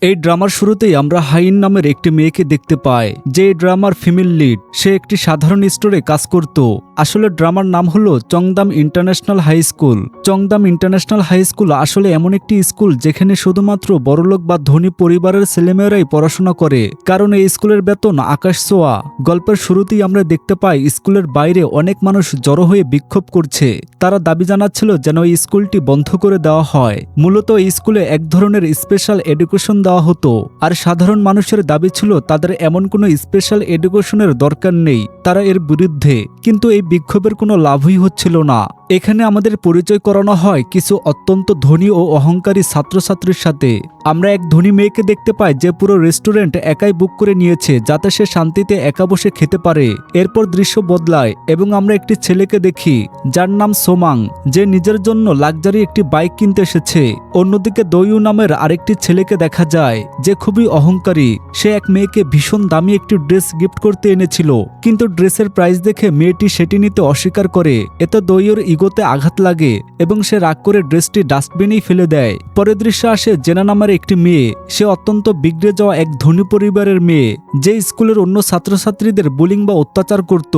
এই ড্রামার শুরুতেই আমরা হাইন নামের একটি মেয়েকে দেখতে পাই, যে এই ড্রামার ফিমেল লিড। সে একটি সাধারণ স্টোরে কাজ করত। আসলে ড্রামার নাম হলো Cheongdam International High School. Cheongdam International High School আসলে এমন একটি স্কুল যেখানে শুধুমাত্র বড়লোক বা ধনী পরিবারের ছেলেমেয়েরাই পড়াশোনা করে, কারণ এই স্কুলের বেতন আকাশ ছোঁয়া। গল্পের শুরুতেই আমরা দেখতে পাই স্কুলের বাইরে অনেক মানুষ জড়ো হয়ে বিক্ষোভ করছে। তারা দাবি জানাচ্ছিল যেন এই স্কুলটি বন্ধ করে দেওয়া হয়। মূলত এই স্কুলে এক ধরনের স্পেশাল এডুকেশন দেওয়া হতো, আর সাধারণ মানুষের দাবি ছিল তাদের এমন কোনো স্পেশাল এডুকেশনের দরকার নেই। তারা এর বিরুদ্ধে, কিন্তু এই বিক্ষোভের কোনো লাভই হচ্ছিল না। এখানে আমাদের পরিচয় করানো হয় কিছু অত্যন্ত ধনী ও অহংকারী ছাত্রছাত্রীর সাথে। আমরা এক ধনী মেয়েকে দেখতে পাই যে পুরো রেস্টুরেন্ট একাই বুক করে নিয়েছে যাতে সে শান্তিতে একা বসে খেতে পারে। এরপর দৃশ্য বদলায় এবং আমরা একটি ছেলেকে দেখি যার নাম সোমাং, যে নিজের জন্য লাক্সারি একটি বাইক কিনতে এসেছে। অন্যদিকে দয়ু নামের আরেকটি ছেলেকে দেখা যায় যে খুবই অহংকারী। সে এক মেয়েকে ভীষণ দামি একটি ড্রেস গিফট করতে এনেছিল, কিন্তু ড্রেসের প্রাইস দেখে মেয়েটি সেটি নিতে অস্বীকার করে। এতে দয়ুর ইগোতে আঘাত লাগে এবং সে রাগ করে ড্রেসটি ডাস্টবিনেই ফেলে দেয়। পরের দৃশ্য আসে জেনা নামের একটি মেয়ে। সে অত্যন্ত বিগড়ে যাওয়া এক ধনী পরিবারের মেয়ে, যে স্কুলের অন্য ছাত্রছাত্রীদের বুলিং বা অত্যাচার করত।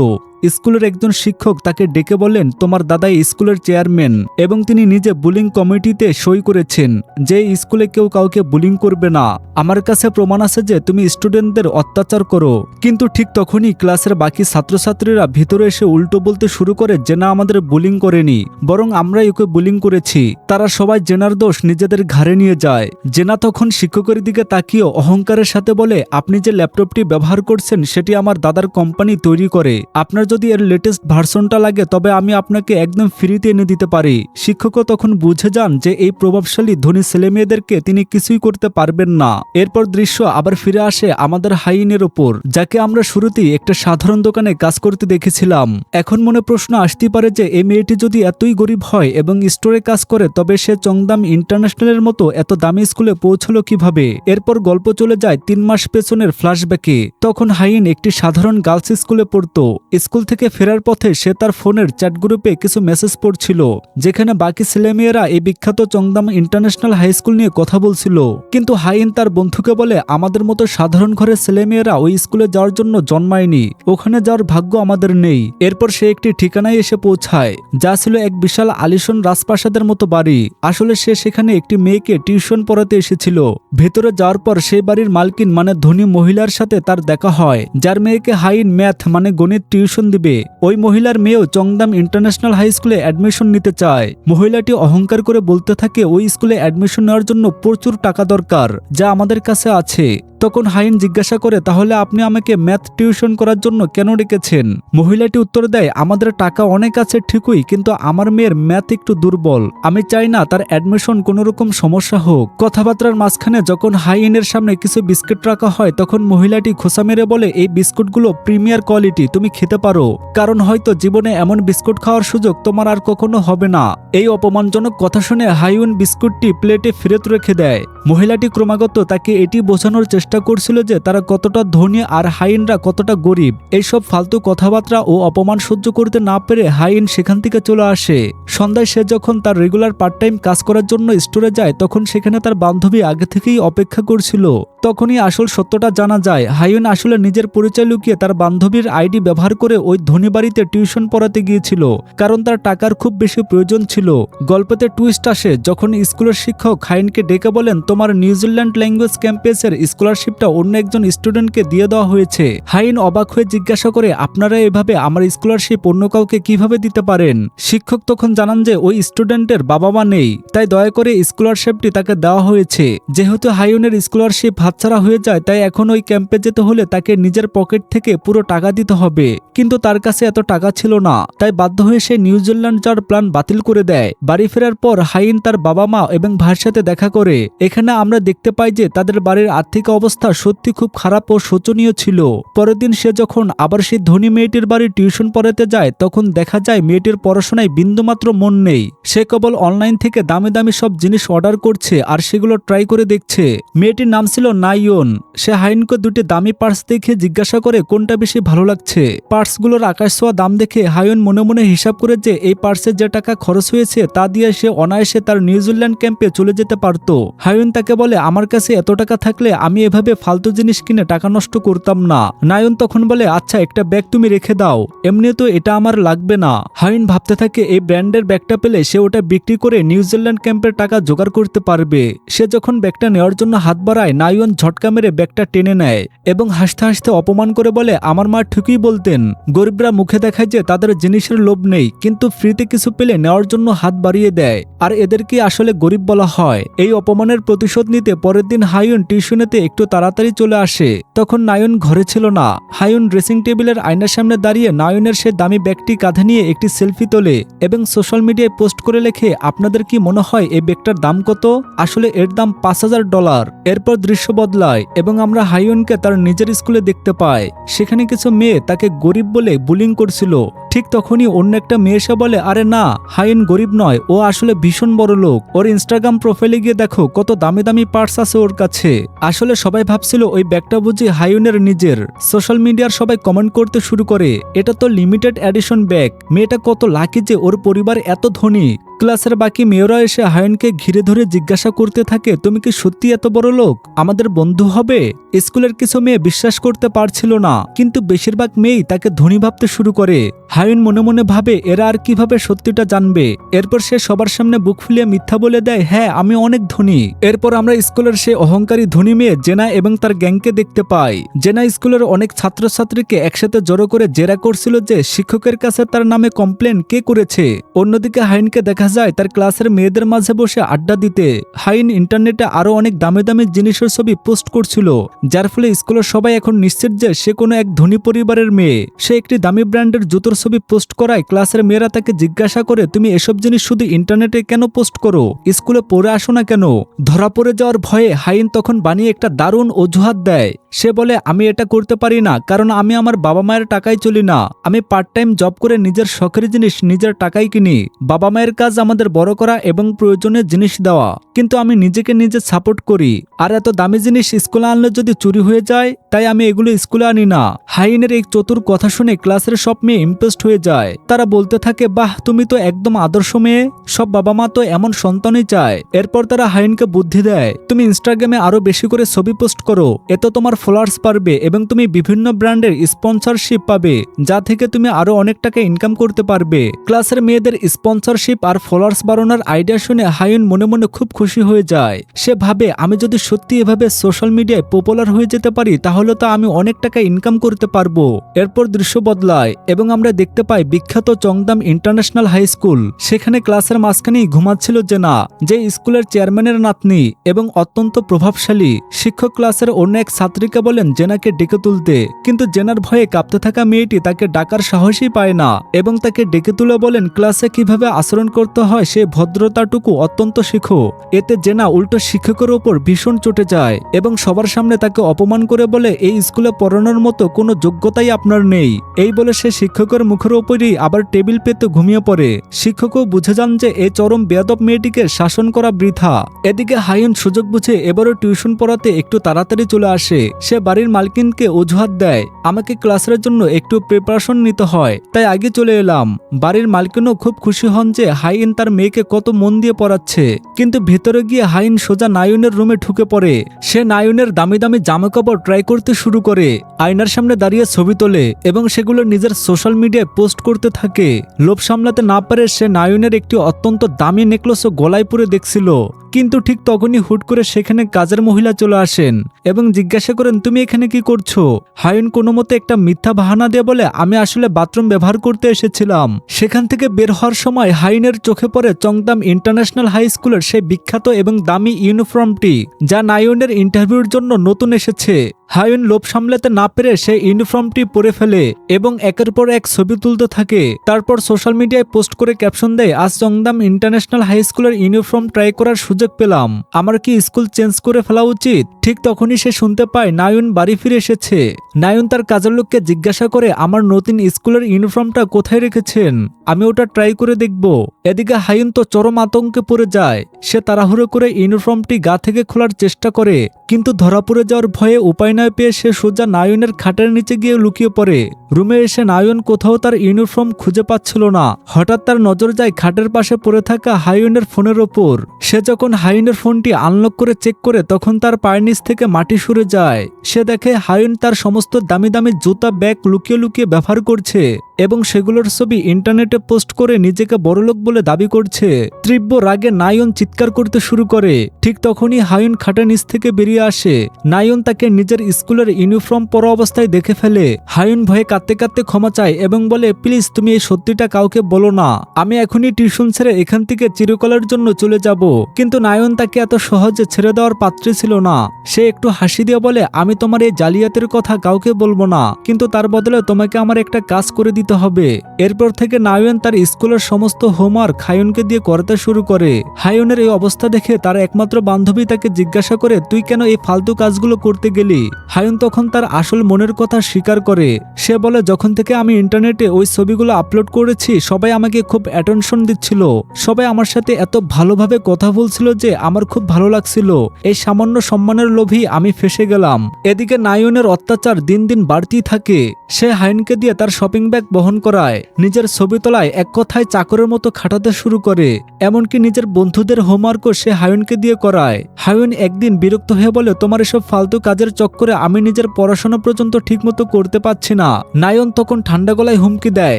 স্কুলের একজন শিক্ষক তাকে ডেকে বলেন, তোমার দাদাই স্কুলের চেয়ারম্যান এবং তিনি নিজে বুলিং কমিটিতে সই করেছেন যে স্কুলে কেউ কাউকে বুলিং করবে না। আমার কাছে প্রমাণ আছে যে তুমি স্টুডেন্টদের অত্যাচার করো। কিন্তু ঠিক তখনই ক্লাসের বাকি ছাত্রছাত্রীরা ভিতরে এসে উল্টো বলতে শুরু করে জেনা আমাদের বুলিং করেনি, বরং আমরাই ওকে বুলিং করেছি। তারা সবাই জেনার দোষ নিজেদের ঘাড়ে নিয়ে যায়। জেনা তখন শিক্ষকের দিকে তাকিয়ে অহংকারের সাথে বলে, আপনি যে ল্যাপটপটি ব্যবহার করছেন সেটি আমার দাদার কোম্পানি তৈরি করে। আপনার যদি এর লেটেস্ট ভার্সনটা লাগে তবে আমি আপনাকে একদম ফ্রিতে এনে দিতে পারি। শিক্ষকও তখন বুঝে যান যে এই প্রভাবশালী ধনী ছেলেমেয়েদেরকে তিনি কিছুই করতে পারবেন না। এরপর দৃশ্য আবার ফিরে আসে আমাদের হাইনের ওপর, যাকে আমরা শুরুতেই একটা সাধারণ দোকানে কাজ করতে দেখেছিলাম। এখন মনে প্রশ্ন আসতে পারে যে এই মেয়েটি যদি এতই গরিব হয় এবং স্টোরে কাজ করে তবে সে চংদাম ইন্টারন্যাশনালের মতো এত দামি স্কুলে পৌঁছলো কিভাবে। এরপর গল্প চলে যায় 3 মাস পেছনের ফ্ল্যাশব্যাকে। তখন হাইন একটি সাধারণ গার্লস স্কুলে পড়তো। স্কুল থেকে ফেরার পথে সে তার ফোনের চ্যাট গ্রুপে কিছু মেসেজ পড়ছিল, যেখানে বাকি ছেলেমেয়েরা এই বিখ্যাত চংদাম ইন্টারন্যাশনাল হাই স্কুল নিয়ে কথা বলছিল। কিন্তু হাইন তার বন্ধুকে বলে, আমাদের মতো সাধারণ ঘরের ছেলেমেয়েরা ওই স্কুলে যাওয়ার জন্য জন্মায়নি, ওখানে যাওয়ার ভাগ্য আমাদের নেই। এরপর সে একটি ঠিকানায় এসে পৌঁছায়, যা ছিল এক বিশাল আলিশান রাজপ্রাসাদের মতো বাড়ি। আসলে সে সেখানে একটি মেয়েকে টিউশন পড়াতে এসেছিল। ভেতরে যাওয়ার পর সেই বাড়ির মালকিন মানে ধনী মহিলার সাথে তার দেখা হয়, যার মেয়েকে হাইন ম্যাথ মানে গণিত টিউশন দিবে। ওই মহিলার মেয়েও চংদাম ইন্টারন্যাশনাল হাই স্কুলে অ্যাডমিশন নিতে চায়। মহিলাটি অহংকার করে বলতে থাকে ওই স্কুলে অ্যাডমিশন নেওয়ার জন্য প্রচুর টাকা দরকার, যা আমাদের কাছে আছে। তখন হাইন জিজ্ঞাসা করে, তাহলে আপনি আমাকে ম্যাথ টিউশন করার জন্য কেন ডেকেছেন? মহিলাটি উত্তর দেয়, আমাদের টাকা অনেক আছে ঠিকই, কিন্তু আমার মেয়ের ম্যাথ একটু দুর্বল। আমি চাই না তার অ্যাডমিশন কোনো রকম সমস্যা হোক। কথাবার্তার মাঝখানে যখন হাইনের সামনে কিছু বিস্কুট রাখা হয় তখন মহিলাটি খোঁচা মেরে বলে, এই বিস্কুটগুলো প্রিমিয়ার কোয়ালিটি, তুমি খেতে পারো, কারণ হয়তো জীবনে এমন বিস্কুট খাওয়ার সুযোগ তোমার আর কখনো হবে না। এই অপমানজনক কথা শুনে হাইন বিস্কুটটি প্লেটে ফেরত রেখে দেয়। মহিলাটি ক্রমাগত তাকে এটি বোঝানোর চেষ্টা করছিল যে তারা কতটা ধনী আর হাইনরা কতটা গরিব। এইসব ফালতু কথাবার্তা ও অপমান সহ্য করতে না পেরে হাইন সেখান থেকে চলে আসে। সন্ধ্যায় সে যখন তার রেগুলার পার্ট টাইম কাজ করার জন্য স্টোরে যায় তখন সেখানে তার বান্ধবী আগে থেকেই অপেক্ষা করছিল। তখনই আসল সত্যটা জানা যায়, হাইন আসলে নিজের পরিচয় লুকিয়ে তার বান্ধবীর আইডি ব্যবহার করে ওই ধনী বাড়িতে টিউশন পড়াতে গিয়েছিল, কারণ তার টাকার খুব বেশি প্রয়োজন ছিল। গল্পতে টুইস্ট আসে যখন স্কুলের শিক্ষক হাইনকে ডেকে বলেন, তোমার নিউজিল্যান্ড ল্যাঙ্গুয়েজ ক্যাম্পাসের স্কলারশিপটা অন্য একজন স্টুডেন্টকে দিয়ে দেওয়া হয়েছে। হাইন অবাক হয়ে জিজ্ঞাসা করে, আপনারা এভাবে আমার স্কলারশিপ অন্য কাউকে কিভাবে দিতে পারেন? শিক্ষক তখন জানান যে ওই স্টুডেন্টের বাবা মা নেই, তাই দয়া করে স্কলারশিপটি তাকে দেওয়া হয়েছে। যেহেতু হাইনের স্কলারশিপ হাতছাড়া হয়ে যায় তাই এখন ওই ক্যাম্পে যেতে হলে তাকে নিজের পকেট থেকে পুরো টাকা দিতে হবে, কিন্তু তার কাছে এত টাকা ছিল না, তাই বাধ্য হয়ে সে নিউজিল্যান্ড যাওয়ার প্ল্যান বাতিল করে দেয়। বাড়ি ফেরার পর হাইন তার বাবা মা এবং ভাইয়ের সাথে দেখা করে। এখানে আমরা দেখতে পাই যে তাদের বাড়ির আর্থিক অবস্থা অবস্থা সত্যি খুব খারাপ ও শোচনীয় ছিল। পরের দিন সে যখন আবার সেই ধনী মেয়েটির বাড়ি টিউশন পড়াতে যায় তখন দেখা যায় মেয়েটির পড়াশোনায় বিন্দুমাত্র মন নেই। সে কেবল অনলাইন থেকে দামি দামি সব জিনিস অর্ডার করছে আর সেগুলো ট্রাই করে দেখছে। মেয়েটির নাম ছিল নাইয়ন। সে হায়ুনকে দুটি দামি পার্স দেখে জিজ্ঞাসা করে কোনটা বেশি ভালো লাগছে। পার্সগুলোর আকাশ ছোঁয়া দাম দেখে হায়ুন মনে মনে হিসাব করে যে এই পার্সে যে টাকা খরচ হয়েছে তা দিয়ে সে অনায়াসে তার নিউজিল্যান্ড ক্যাম্পে চলে যেতে পারত। হায়ুন তাকে বলে আমার কাছে এত টাকা থাকলে আমি এভাবে ফালতু জিনিস কিনে টাকা নষ্ট করতাম না। নায়ন তখন বলে আচ্ছা একটা ব্যাগ তুমি রেখে দাও, এমনি তো এটা আমার লাগবে না। হায়ুন ভাবতে থাকে এই ব্র্যান্ডের ব্যাগটা পেলে সে ওটা বিক্রি করে নিউজিল্যান্ড ক্যাম্পের টাকা জোগাড় করতে পারবে। সে যখন ব্যাগটা নেওয়ার জন্য হাত বাড়ায় নায়ন ঝটকা মেরে ব্যাগটা টেনে নেয় এবং হাসতে হাসতে অপমান করে বলে আমার মা ঠিকই বলতেন, গরিবরা মুখে দেখায় যে তাদের জিনিসের লোভ নেই কিন্তু ফ্রিতে কিছু পেলে নেওয়ার জন্য হাত বাড়িয়ে দেয়, আর এদেরকে আসলে গরিব বলা হয়। এই অপমানের প্রতিশোধ নিতে পরের দিন হায়ুন টিউশনেতে একটু তাড়াতাড়ি চলে আসে। তখন নায়ন ঘরে ছিল না। হায়ুন ড্রেসিং টেবিলের আয়নার সামনে দাঁড়িয়ে নায়নের সে দামি ব্যাগটি কাঁধে নিয়ে একটি সেলফি তোলে এবং সোশ্যাল মিডিয়ায় পোস্ট করে লেখে আপনাদের কি মনে হয় এই ব্যাগটার দাম কত? আসলে এর দাম $5000। এরপর দৃশ্য বদলায় এবং আমরা হায়ুনকে তার নিজের স্কুলে দেখতে পাই। সেখানে কিছু মেয়ে তাকে গরিব বলে বুলিং করছিল। ঠিক তখনই অন্য একটা মেয়ে এসে বলে আরে না, হায়ুন গরিব নয়, ও আসলে ভীষণ বড় লোক। ওর ইনস্টাগ্রাম প্রোফাইলে গিয়ে দেখো কত দামি দামি পার্স আছে ওর কাছে। আসলে সবাই ভাবছিল ওই ব্যাগটা বুঝি হায়ুনের নিজের। সোশ্যাল মিডিয়ার সবাই কমেন্ট করতে শুরু করে এটা তো লিমিটেড এডিশন ব্যাগ, মেয়েটা কত লাকি যে ওর পরিবার এত ধনী। ক্লাসের বাকি মেয়েরা এসে হায়ুনকে ঘিরে ধরে জিজ্ঞাসা করতে থাকে তুমি কি সত্যি এত বড় লোক, আমাদের বন্ধু হবে? স্কুলের কিছু মেয়ে বিশ্বাস করতে পারছিল না কিন্তু বেশিরভাগ মেয়েই তাকে ধনী ভাবতে শুরু করে। হায়ুন মনে মনে ভাবে এরা আর কিভাবে সত্যিটা জানবে। এরপর সে সবার সামনে বুক ফুলিয়ে মিথ্যা বলে দেয় হ্যাঁ আমি অনেক ধনী। এরপর আমরা স্কুলের সে অহংকারী ধনী মেয়ে জেনা এবং তার গ্যাংকে দেখতে পাই। জেনা স্কুলের অনেক ছাত্রছাত্রীকে একসাথে জড়ো করে জেরা করছিল যে শিক্ষকের কাছে তার নামে কমপ্লেন কে করেছে। অন্যদিকে হায়ুনকে দেখা যায় তার ক্লাসের মেয়েদের মাঝে বসে আড্ডা দিতে। হায়ুন ইন্টারনেটে আরো অনেক দামি দামি জিনিসের ছবি পোস্ট করছিল, যার ফলে স্কুলের সবাই এখন নিশ্চিত যে সে কোনো এক ধনী পরিবারের মেয়ে। সে একটি দামি ব্র্যান্ডের জুতোর ছবি পোস্ট করায় ক্লাসের মেয়েরা তাকে জিজ্ঞাসা করে তুমি এসব জিনিস শুধু ইন্টারনেটে কেন পোস্ট করো, স্কুলে পড়ে আসো না কেন? ধরা পড়ে যাওয়ার ভয়ে হায়ুন তখন বানিয়ে একটা দারুণ অজুহাত দেয়। সে বলে আমি এটা করতে পারি না কারণ আমি আমার বাবা মায়ের টাকায় চলি না, আমি পার্ট টাইম জব করে নিজের শখের জিনিস নিজের টাকায় কিনি। বাবা মায়ের কাজ আমাদের বড় করা এবং প্রয়োজনীয় জিনিস দেওয়া, কিন্তু আমি নিজেকে নিজে সাপোর্ট করি। আর এত দামি জিনিস স্কুলে আনলে যদি চুরি হয়ে যায় তাই আমি এগুলো স্কুলে আনি না। হায়ুনের এই চতুর কথা শুনে ক্লাসের সব মেয়ে ইমপ্রেসড হয়ে যায়। তারা বলতে থাকে বাহ তুমি তো একদম আদর্শ মেয়ে, সব বাবা মা তো এমন সন্তানই চায়। এরপর তারা হায়ুনকে বুদ্ধি দেয় তুমি ইনস্টাগ্রামে আরো বেশি করে ছবি পোস্ট করো, এতে তোমার ফলোয়ার্স বাড়বে এবং তুমি বিভিন্ন ব্র্যান্ডের স্পন্সরশিপ পাবে, যা থেকে তুমি আরো অনেক টাকা ইনকাম করতে পারবে। ক্লাসের মেয়েদের স্পন্সরশিপ আর ফলোয়ার্স বাড়ানোর আইডিয়া শুনে হায়ুন মনে মনে খুব খুশি হয়ে যায়। সে ভাবে আমি যদি সত্যি এভাবে সোশ্যাল মিডিয়ায় পপুলার হয়ে যেতে পারি তাহলে তো আমি অনেক টাকা ইনকাম করতে পারবো। এরপর দৃশ্য বদলায় এবং আমরা দেখতে পাই বিখ্যাত চংদাম ইন্টারন্যাশনাল হাই স্কুল। সেখানে ক্লাসের মাঝখানেই ঘুমাচ্ছিল জেনা, যে স্কুলের চেয়ারম্যানের নাতনি এবং অত্যন্ত প্রভাবশালী। শিক্ষক ক্লাসের অন্য এক ছাত্রীকে বলেন জেনাকে ডেকে তুলতে, কিন্তু জেনার ভয়ে কাঁপতে থাকা মেয়েটি তাকে ডাকার সাহসই পায় না এবং তাকে ডেকে তুলে বলেন ক্লাসে কিভাবে আচরণ করতে হয় সে ভদ্রতাটুকু অত্যন্ত শিখো। এতে জেনা উল্টো শিক্ষকের ওপর ভীষণ চটে যায় এবং সবার সামনে তাকে অপমান করে বলে এই স্কুলে পড়ানোর মতো কোনো যোগ্যতাই আপনার নেই। এই বলে সে শিক্ষকের মুখের ওপরই আবার টেবিল পেতে ঘুমিয়ে পড়ে। শিক্ষকও বুঝে যান যে এই চরম বেয়াদব মেয়েটিকে শাসন করা বৃথা। এদিকে হায়ুন সুযোগ বুঝে এবারও টিউশন পড়াতে একটু তাড়াতাড়ি চলে আসে। সে বাড়ির মালকিনকে অজুহাত দেয় আমাকে ক্লাসের জন্য একটু প্রিপারেশন নিতে হয় তাই আগে চলে এলাম। বাড়ির মালকিনও খুব খুশি হন যে হায়ুন তার মেয়েকে কত মন দিয়ে পড়াচ্ছে। কিন্তু ভেতরে গিয়ে হায়ুন সোজা নায়ুনের রুমে ঢুকে পড়ে। সে নায়ুনের দামি দামি জামাকাপড় ট্রাই করতে শুরু করে, আয়নার সামনে দাঁড়িয়ে ছবি তোলে এবং সেগুলো নিজের সোশ্যাল মিডিয়ায় পোস্ট করতে থাকে। লোভ সামলাতে না পারে সে নায়ুনের একটি অত্যন্ত দামি নেকলেসও গলায় পরে দেখছিল। কিন্তু ঠিক তখনই হুট করে সেখানে কাজের মহিলা চলে আসেন এবং জিজ্ঞাসা করেন তুমি এখানে কি করছো? হায়ুন কোনো মতে একটা মিথ্যা বাহানা দিয়ে বলে আমি আসলে বাথরুম ব্যবহার করতে এসেছিলাম। সেখান থেকে বের হওয়ার সময় হায়ুনের চোখে পড়ে চংদাম ইন্টারন্যাশনাল হাই স্কুলের সেই বিখ্যাত এবং দামি ইউনিফর্মটি, যা নায়ুনের ইন্টারভিউর জন্য নতুন এসেছে। হায়ুন লোভ সামলাতে না পেরে সে ইউনিফর্মটি পরে ফেলে এবং একের পর এক ছবি তুলতে থাকে। তারপর সোশ্যাল মিডিয়ায় পোস্ট করে ক্যাপশন দেয়, আজ চংদাম ইন্টারন্যাশনাল হাই স্কুলের ইউনিফর্ম ট্রাই করার সুযোগ পেলাম, আমার কি স্কুল চেঞ্জ করে ফেলা উচিত? ঠিক তখনই সে শুনতে পায় নায়ুন বাড়ি ফিরে এসেছে। নায়ুন তার কাজের লোককে জিজ্ঞাসা করে, আমার নতুন স্কুলের ইউনিফর্মটা কোথায় রেখেছেন, আমি ওটা ট্রাই করে দেখব। এদিকে হায়ুন তো চরম আতঙ্কে পড়ে যায়। সে তাড়াহুড়ো করে ইউনিফর্মটি গা থেকে খোলার চেষ্টা করে, কিন্তু ধরা পড়ে যাওয়ার ভয়ে উপায় না পেয়ে সে সোজা নায়ুনের খাটের নিচে গিয়ে লুকিয়ে পড়ে। রুমে এসে নায়ুন কোথাও তার ইউনিফর্ম খুঁজে পাচ্ছিল না। হঠাৎ তার নজর যায় খাটের পাশে পড়ে থাকা হায়ুনের ফোনের ওপর। সে যখন হায়ুনের ফোনটি আনলক করে চেক করে তখন তার পায়ের নিচ থেকে মাটি সরে যায়। সে দেখে হায়ুন তার সমস্ত দামি দামি জুতা ব্যাগ লুকিয়ে লুকিয়ে ব্যবহার করছে এবং সেগুলোর ছবি ইন্টারনেটে পোস্ট করে নিজেকে বড়লোক বলে দাবি করছে। তীব্র রাগে নায়ুন চিৎকার করতে শুরু করে। ঠিক তখনই হায়ুন খাটের নিচ থেকে বেরিয়ে আসে। নায়ুন তাকে নিজের স্কুলের ইউনিফর্ম পরা অবস্থায় দেখে ফেলে। হায়ুন ভয়ে কাঁদতে কাঁদতে ক্ষমা চায় এবং বলে, প্লিজ তুমি এই সত্যিটা কাউকে বলো না, আমি এখনই টিউশন ছেড়ে এখান থেকে চিরকালের জন্য চলে যাব। কিন্তু নায়ুন তাকে এত সহজে ছেড়ে দেওয়ার পাত্রী ছিল না। সে একটু হাসি দিয়ে বলে, আমি তোমার এই জালিয়াতের কথা কাউকে বলবো না, কিন্তু তার বদলে তোমাকে আমার একটা কাজ করে দিতে হবে। এরপর থেকে নায়ুন তার স্কুলের সমস্ত হোমওয়ার্ক হায়ুনকে দিয়ে করাতে শুরু করে। হায়ুনের এই অবস্থা দেখে তার একমাত্র বান্ধবী তাকে জিজ্ঞাসা করে, তুই কেন এই ফালতু কাজগুলো করতে গেলি? হায়ুন তখন তার আসল মনের কথা স্বীকার করে। সে বলে, যখন থেকে আমি ইন্টারনেটে ওই ছবিগুলো আপলোড করেছি সবাই আমাকে খুব অ্যাটেনশন দিচ্ছিল, সবাই আমার সাথে এত ভালোভাবে কথা বলছিল যে আমার খুব ভালো লাগছিল। এই সামান্য সম্মানের লোভী আমি ফেসে গেলাম। এদিকে নায়ুনের অত্যাচার দিন দিন বাড়তেই থাকে। সে হায়ুনকে দিয়ে তার শপিং ব্যাগ বহন করায়, নিজের ছবি তোলায় এক কথায় চাকরের মতো খাটাতে শুরু করে। এমনকি নিজের বন্ধুদের হোমওয়ার্কও সে হায়ুনকে দিয়ে করায়। হায়ুন একদিন বিরক্ত হয়ে বলে, তোমার এসব ফালতু কাজের চক্করে আমি নিজের পড়াশোনা পর্যন্ত ঠিকমতো করতে পারছি না। নায়ুন তখন ঠান্ডা গলায় হুমকি দেয়,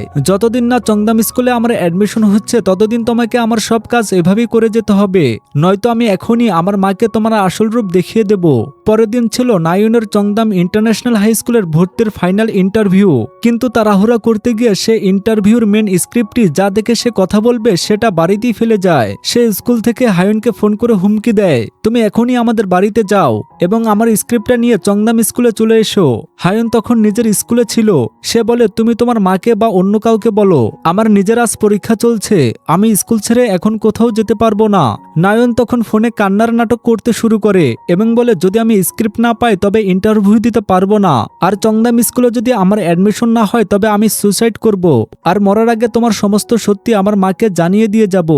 যতদিন না চংদাম স্কুলে আমার অ্যাডমিশন হচ্ছে ততদিন তোমাকে আমার সব কাজ এভাবেই করে যেতে হবে, নয়তো আমি এখনই আমার মাকে তোমার আসল রূপ দেখিয়ে দেব। পরের দিন ছিল নায়ুনের চংদাম ইন্টারন্যাশনাল হাই স্কুলের ভর্তির ফাইনাল ইন্টারভিউ। কিন্তু তাড়াহুড়া করতে গিয়ে সে ইন্টারভিউর মেন স্ক্রিপ্টটি যা দেখে সে কথা বলবে সেটা বাড়িতেই ফেলে যায়। সে স্কুল থেকে হায়ুনকে ফোন করে হুমকি দেয়, তুমি এখনই আমাদের বাড়িতে যাও এবং আমার স্ক্রিপ্টটা নিয়ে চংদাম স্কুলে চলে এসো। হায়ুন তখন নিজের স্কুলে ছিল। সে বলে, তুমি তোমার মাকে বা অন্য কাউকে বলো, আমার নিজের আজ পরীক্ষা চলছে, আমি স্কুল ছেড়ে এখন কোথাও যেতে পারবো না। নায়ুন তখন ফোনে কান্নার নাটক করতে শুরু করে এবং বলে, যদি আমি স্ক্রিপ্ট না পাই তবে ইন্টারভিউ দিতে পারবো না, আর চংদাম স্কুলে যদি আমার অ্যাডমিশন না হয় তবে আমি সুইসাইড করব, আর মরার আগে তোমার সমস্ত সত্যি আমার মাকে জানিয়ে দিয়ে যাব।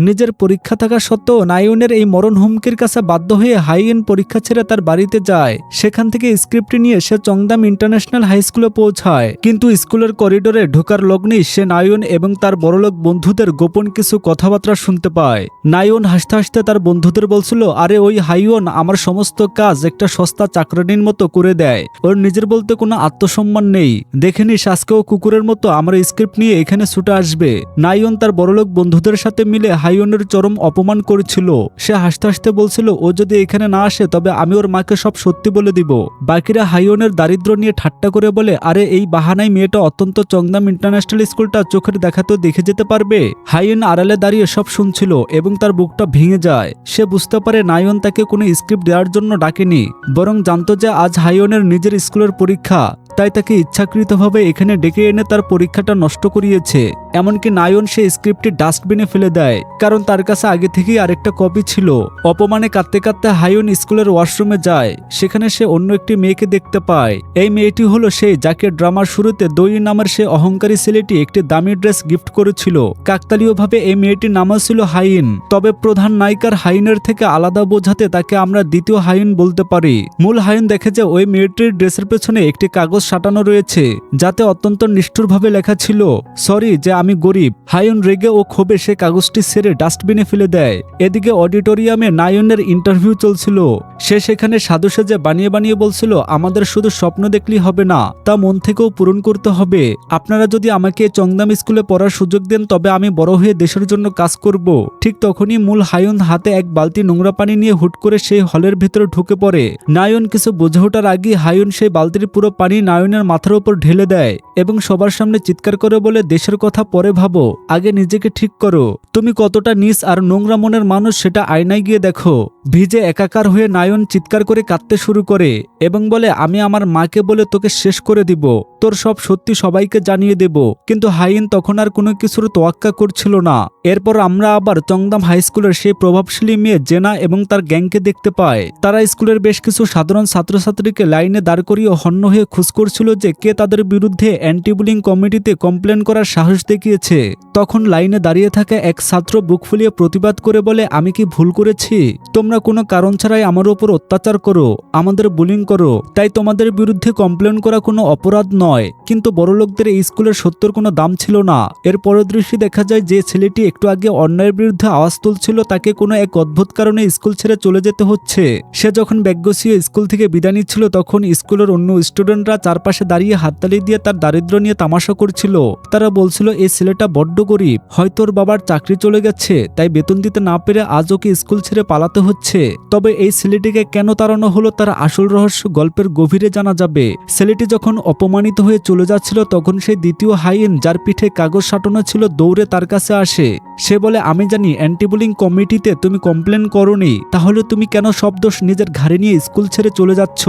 নিজের পরীক্ষা থাকা সত্ত্বেও নায়ুনের এই মরণ হুমকির কাছে বাধ্য হয়ে হায়ুন পরীক্ষা ছেড়ে তার বাড়িতে যায়। সেখান থেকে স্ক্রিপ্ট নিয়ে সে চংদাম ইন্টারন্যাশনাল হাই স্কুলে পৌঁছায়। কিন্তু স্কুলের করিডোরে ঢোকার লগ্নেই সে নায়ুন এবং তার বড়লোক বন্ধুদের গোপন কিছু কথাবার্তা শুনতে পায়। নায়ুন হাসতে হাসতে তার বন্ধুদের বলছিল, আরে ওই হায়ুন আমার সমস্ত কাজ একটা সস্তা চাকরানির মতো করে দেয়, ওর নিজের বলতে কোনো আত্মসম্মান নেই, দেখে নিস আজকেও কুকুরের মতো আমার স্ক্রিপ্ট নিয়ে এখানে ছুটে আসবে। নায়ুন তার বড়লোক বন্ধুদের সাথে মিলে হায়ুনের চরম অপমান করেছিল। সে হাসতে হাসতে বলছিল, ও যদি এখানে না আসে তবে আমি ওর মাকে সব সত্যি বলে দিব। বাকিরা হায়ুনের দারিদ্র নিয়ে ঠাট্টা করে বলে, আরে এই বাহানায় মেয়েটা অত্যন্ত চংদাম ইন্টারন্যাশনাল স্কুলটা চোখের দেখাতেও দেখে যেতে পারবে। হায়ুন আড়ালে দাঁড়িয়ে সব শুনছিল এবং তার বুকটা ভেঙে যায়। সে বুঝতে পারে নায়ুন তাকে কোনো স্ক্রিপ্ট দেওয়ার জন্য ডাকেনি, বরং জানতো যে আজ হায়ুনের নিজের স্কুলের পরীক্ষা, তাই তাকে ইচ্ছাকৃতভাবে এখানে ডেকে এনে তার পরীক্ষাটা নষ্ট করিয়েছে। এমনকি নায়ুন সে স্ক্রিপ্টটি ডাস্টবিনে ফেলে দেয়, কারণ তার কাছে আগে থেকেই আরেকটা কপি ছিল। অপমানে কাঁদতে কাঁদতে হায়ুন স্কুলের ওয়াশরুমে যায়। সেখানে সে অন্য একটি মেয়েকে দেখতে পায়। এই মেয়েটি হলো সেই যাকে ড্রামার শুরুতে দই নামের সে অহংকারী ছেলেটি একটি দামি ড্রেস গিফট করেছিল। কাকতালীয়ভাবে এই মেয়েটির নামও ছিল হাইন, তবে প্রধান নায়িকার হাইনের থেকে আলাদা বোঝাতে তাকে আমরা দ্বিতীয় হাইন বলতে পারি। মূল হাইন দেখে যে ওই মেয়েটির ড্রেসের পেছনে একটি কাগজ সাটানো রয়েছে, যাতে অত্যন্ত নিষ্ঠুরভাবে লেখা ছিল, সরি যে আমি গরিব। হায়ুন রেগে ও ক্ষোভে সে কাগজটি ছেড়ে ডাস্টবিনে ফেলে দেয়। এদিকে অডিটোরিয়ামে নায়ুনের ইন্টারভিউ চলছিল। সে সেখানে সাধু সেজে বানিয়ে বানিয়ে বলছিল, আমাদের শুধু স্বপ্ন দেখলেই হবে না, তা মন থেকেও পূরণ করতে হবে। আপনারা যদি আমাকে চংদাম স্কুলে পড়ার সুযোগ দেন তবে আমি বড় হয়ে দেশের জন্য কাজ করব। ঠিক তখনই মূল হায়ুন হাতে এক বালতি নোংরা পানি নিয়ে হুট করে সেই হলের ভেতরে ঢুকে পড়ে। নায়ুন কিছু বুঝে ওঠার আগে হায়ুন সেই বালতির পুরো পানি নায়ুনের মাথার উপর ঢেলে দেয় এবং সবার সামনে চিৎকার করে বলে দেশের কথা পরে ভাবো, আগে নিজেকে ঠিক করো। তুমি কতটা নিচ আর নোংরা মনের মানুষ সেটা আয়নায় গিয়ে দেখো। ভিজে একাকার হয়ে নায়ন চিৎকার করে কাঁদতে শুরু করে এবং বলে আমি আমার মাকে বলে তোকে শেষ করে দিব, তোর সব সত্যি সবাইকে জানিয়ে দেব। কিন্তু হাইন তখন আর কোনো কিছুর তোয়াক্কা করছিল না। এরপর আমরা আবার চংদাম হাই স্কুলের সেই প্রভাবশালী মেয়ে জেনা এবং তার গ্যাংকে দেখতে পাই। তারা স্কুলের বেশ কিছু সাধারণ ছাত্রছাত্রীকে লাইনে দাঁড় করিয়ে হন্য হয়ে খোঁজ করছিল যে কে তাদের বিরুদ্ধে অ্যান্টি বুলিং কমিটিতে কমপ্লেন করার সাহস দেখিয়েছে। তখন লাইনে দাঁড়িয়ে থাকা এক ছাত্র বুক ফুলিয়ে প্রতিবাদ করে বলে আমি কি ভুল করেছি? তোমরা কোনো কারণ ছাড়াই আমার উপর অত্যাচার করো, আমাদের বুলিং করো, তাই তোমাদের বিরুদ্ধে কমপ্লেন করা কোনো অপরাধ নয়। কিন্তু বড়লোকদের এই স্কুলের সত্যর কোনো দাম ছিল না। এর পরের দৃশ্যে দেখা যায় যে ছেলেটি একটু আগে অন্যায়ের বিরুদ্ধে আওয়াজ তুলছিল তাকে কোনো এক অদ্ভুত কারণে স্কুল ছেড়ে চলে যেতে হচ্ছে। সে যখন ব্যাগ গুছিয়ে স্কুল থেকে বিদায় নিচ্ছিল তখন স্কুলের অন্য স্টুডেন্টরা চারপাশে দাঁড়িয়ে হাততালি দিয়ে তার দারিদ্র নিয়ে তামাশা করছিল। তারা বলছিল এই ছেলেটা বড্ড গরিব, হয়তো ওর বাবার চাকরি চলে গেছে, তাই বেতন দিতে না পেরে আজ ওকে স্কুল ছেড়ে পালাতে হচ্ছে। তবে এই ছেলেটিকে কেন তাড়ানো হলো তার আসল রহস্য গল্পের গভীরে জানা যাবে। ছেলেটি যখন অপমানিত হয়ে চলে যাচ্ছিল তখন সেই দ্বিতীয় হাইন যার পিঠে কাগজ সাটানো ছিল দৌড়ে তার কাছে আসে। সে বলে আমি জানি অ্যান্টি বুলিং কমিটিতে তুমি কমপ্লেন করোনি, তাহলে তুমি কেন সব দোষ নিজের ঘাড়ে নিয়ে স্কুল ছেড়ে চলে যাচ্ছ?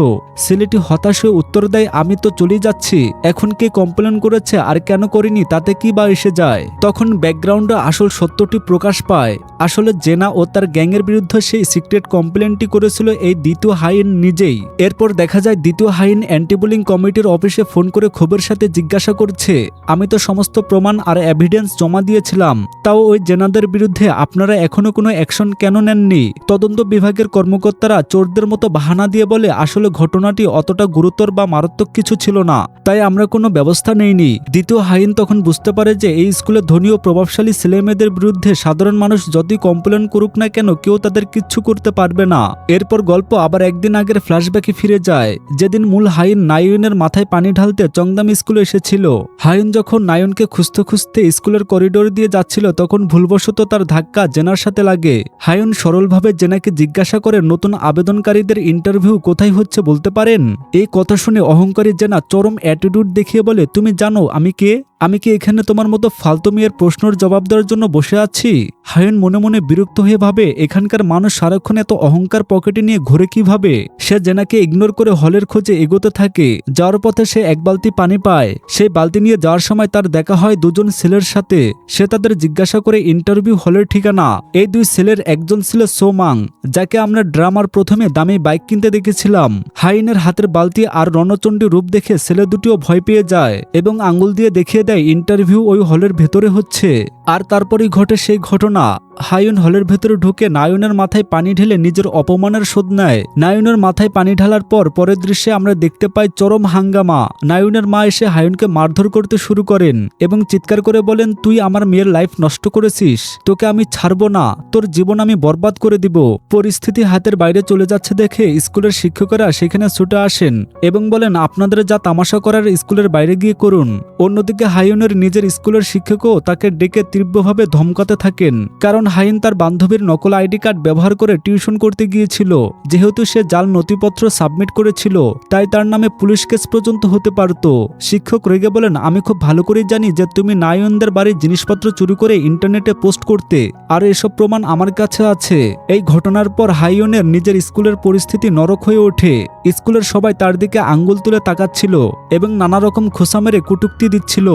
ছেলেটি হতাশ হয়ে উত্তর দেয় আমি তো চলেই যাচ্ছি, এখন কে কমপ্লেন করেছে আর কেন করিনি তাতে কি বা এসে যায়। তখন ব্যাকগ্রাউন্ডে আসল সত্যটি প্রকাশ পায়। আসলে জেনা ও তার গ্যাংয়ের বিরুদ্ধে সেই সিক্রেট কমপ্লেনটি করেছিল এই দ্বিতীয় হাইন নিজেই। এরপর দেখা যায় দ্বিতীয় হাইন অ্যান্টি বুলিং কমিটির অফিসে ফোন করে ক্ষোভের সাথে জিজ্ঞাসা করছে আমি তো সমস্ত প্রমাণ আর এভিডেন্স জমা দিয়েছিলাম, তাও ওই জেনাদের বিরুদ্ধে আপনারা এখনো কোনো অ্যাকশন কেন নেননি? তদন্ত বিভাগের কর্মকর্তারা চোরদের মতো বাহানা দিয়ে বলে আসলে ঘটনাটি অতটা গুরুতর বা মারাত্মক কিছু ছিল না, তাই আমরা কোনো ব্যবস্থা নেইনি। দ্বিতীয় হাইন তখন বুঝতে পারে যে এই স্কুলে ধনী ও প্রভাবশালী ছেলেমেয়েদের বিরুদ্ধে সাধারণ মানুষ যতই কমপ্লেন করুক না কেন কেউ তাদের কিচ্ছু করতে পারবে না। এরপর গল্প আবার একদিন আগের ফ্ল্যাশব্যাকে ফিরে যায়, যেদিন মূল হাইন নায়নের মাথায় পানি ঢালতে চংদাম স্কুলে এসেছিল। হাইন যখন নায়নকে খুঁজতে খুঁজতে স্কুলের করিডোর দিয়ে যাচ্ছিল তখন ভুলবশত তার ধাক্কা জেনার সাথে লাগে। হাইন সরলভাবে জেনাকে জিজ্ঞাসা করে নতুন আবেদনকারীদের ইন্টারভিউ কোথায় হচ্ছে বলতে পারেন? এই কথা শুনে অহংকারী জেনা চরম অ্যাটিটিউড দেখিয়ে বলে তুমি জানো আমি কে? আমি কি এখানে তোমার মতো ফালতু মেয়ের প্রশ্নের জবাব দেওয়ার জন্য বসে আছি? হায়ন মনে মনে বিরক্ত হয়ে ভাবে এখানকার মানুষ সারাক্ষণ এত অহংকার পকেটে নিয়ে ঘুরে কিভাবে। সে জেনাকে ইগনোর করে হলের খোঁজে এগোতে থাকে। যাওয়ার পথে সে এক বালতি পানি পায়। সেই বালতি নিয়ে যাওয়ার সময় তার দেখা হয় দুজন ছেলের সাথে। সে তাদের জিজ্ঞাসা করে ইন্টারভিউ হলের ঠিকানা। এই দুই ছেলের একজন ছিল সোমাং, যাকে আমরা ড্রামার প্রথমে দামি বাইক কিনতে দেখেছিলাম। হাইনের হাতের বালতি আর রণচণ্ডী রূপ দেখে ছেলে দুটিও ভয় পেয়ে যায় এবং আঙ্গুল দিয়ে দেখিয়ে ইন্টারভিউ ওই হলের ভেতরে হচ্ছে। আর তারপরই ঘটে সেই ঘটনা। হায়ুন হলের ভেতরে ঢুকে নায়নের মাথায় পানি ঢেলে নিজের অপমানের শোধ নেয়। নায়নের মাথায় পানি ঢালার পর পরের দৃশ্যে আমরা দেখতে পাই চরম হাঙ্গামা। নায়নের মা এসে হায়ুনকে মারধর করতে শুরু করেন এবং চিৎকার করে বলেন তুই আমার মেয়ের লাইফ নষ্ট করেছিস, তোকে আমি ছাড়বো না, তোর জীবন আমি বরবাদ করে দিব। পরিস্থিতি হাতের বাইরে চলে যাচ্ছে দেখে স্কুলের শিক্ষকেরা সেখানে ছুটে আসেন এবং বলেন আপনাদের যা তামাশা করার স্কুলের বাইরে গিয়ে করুন। অন্যদিকে হায়ুনের নিজের স্কুলের শিক্ষকও তাকে ডেকে তীব্রভাবে ধমকাতে থাকেন, কারণ হাইন তার বান্ধবীর নকল আইডি কার্ড ব্যবহার করে টিউশন করতে গিয়েছিল। যেহেতু সে জাল নথিপত্র সাবমিট করেছিল তাই তার নামে পুলিশ কেস পর্যন্ত হতে পারত। শিক্ষক রেগে বলেন আমি খুব ভালো করেই জানি যে তুমি নায়নদের বাড়ির জিনিসপত্র চুরি করে ইন্টারনেটে পোস্ট করতে, আর এসব প্রমাণ আমার কাছে আছে। এই ঘটনার পর হাইয়নের নিজের স্কুলের পরিস্থিতি নরক হয়ে ওঠে। স্কুলের সবাই তার দিকে আঙ্গুল তুলে তাকাচ্ছিল এবং নানা রকম খোঁচা মেরে কটূক্তি দিচ্ছিল।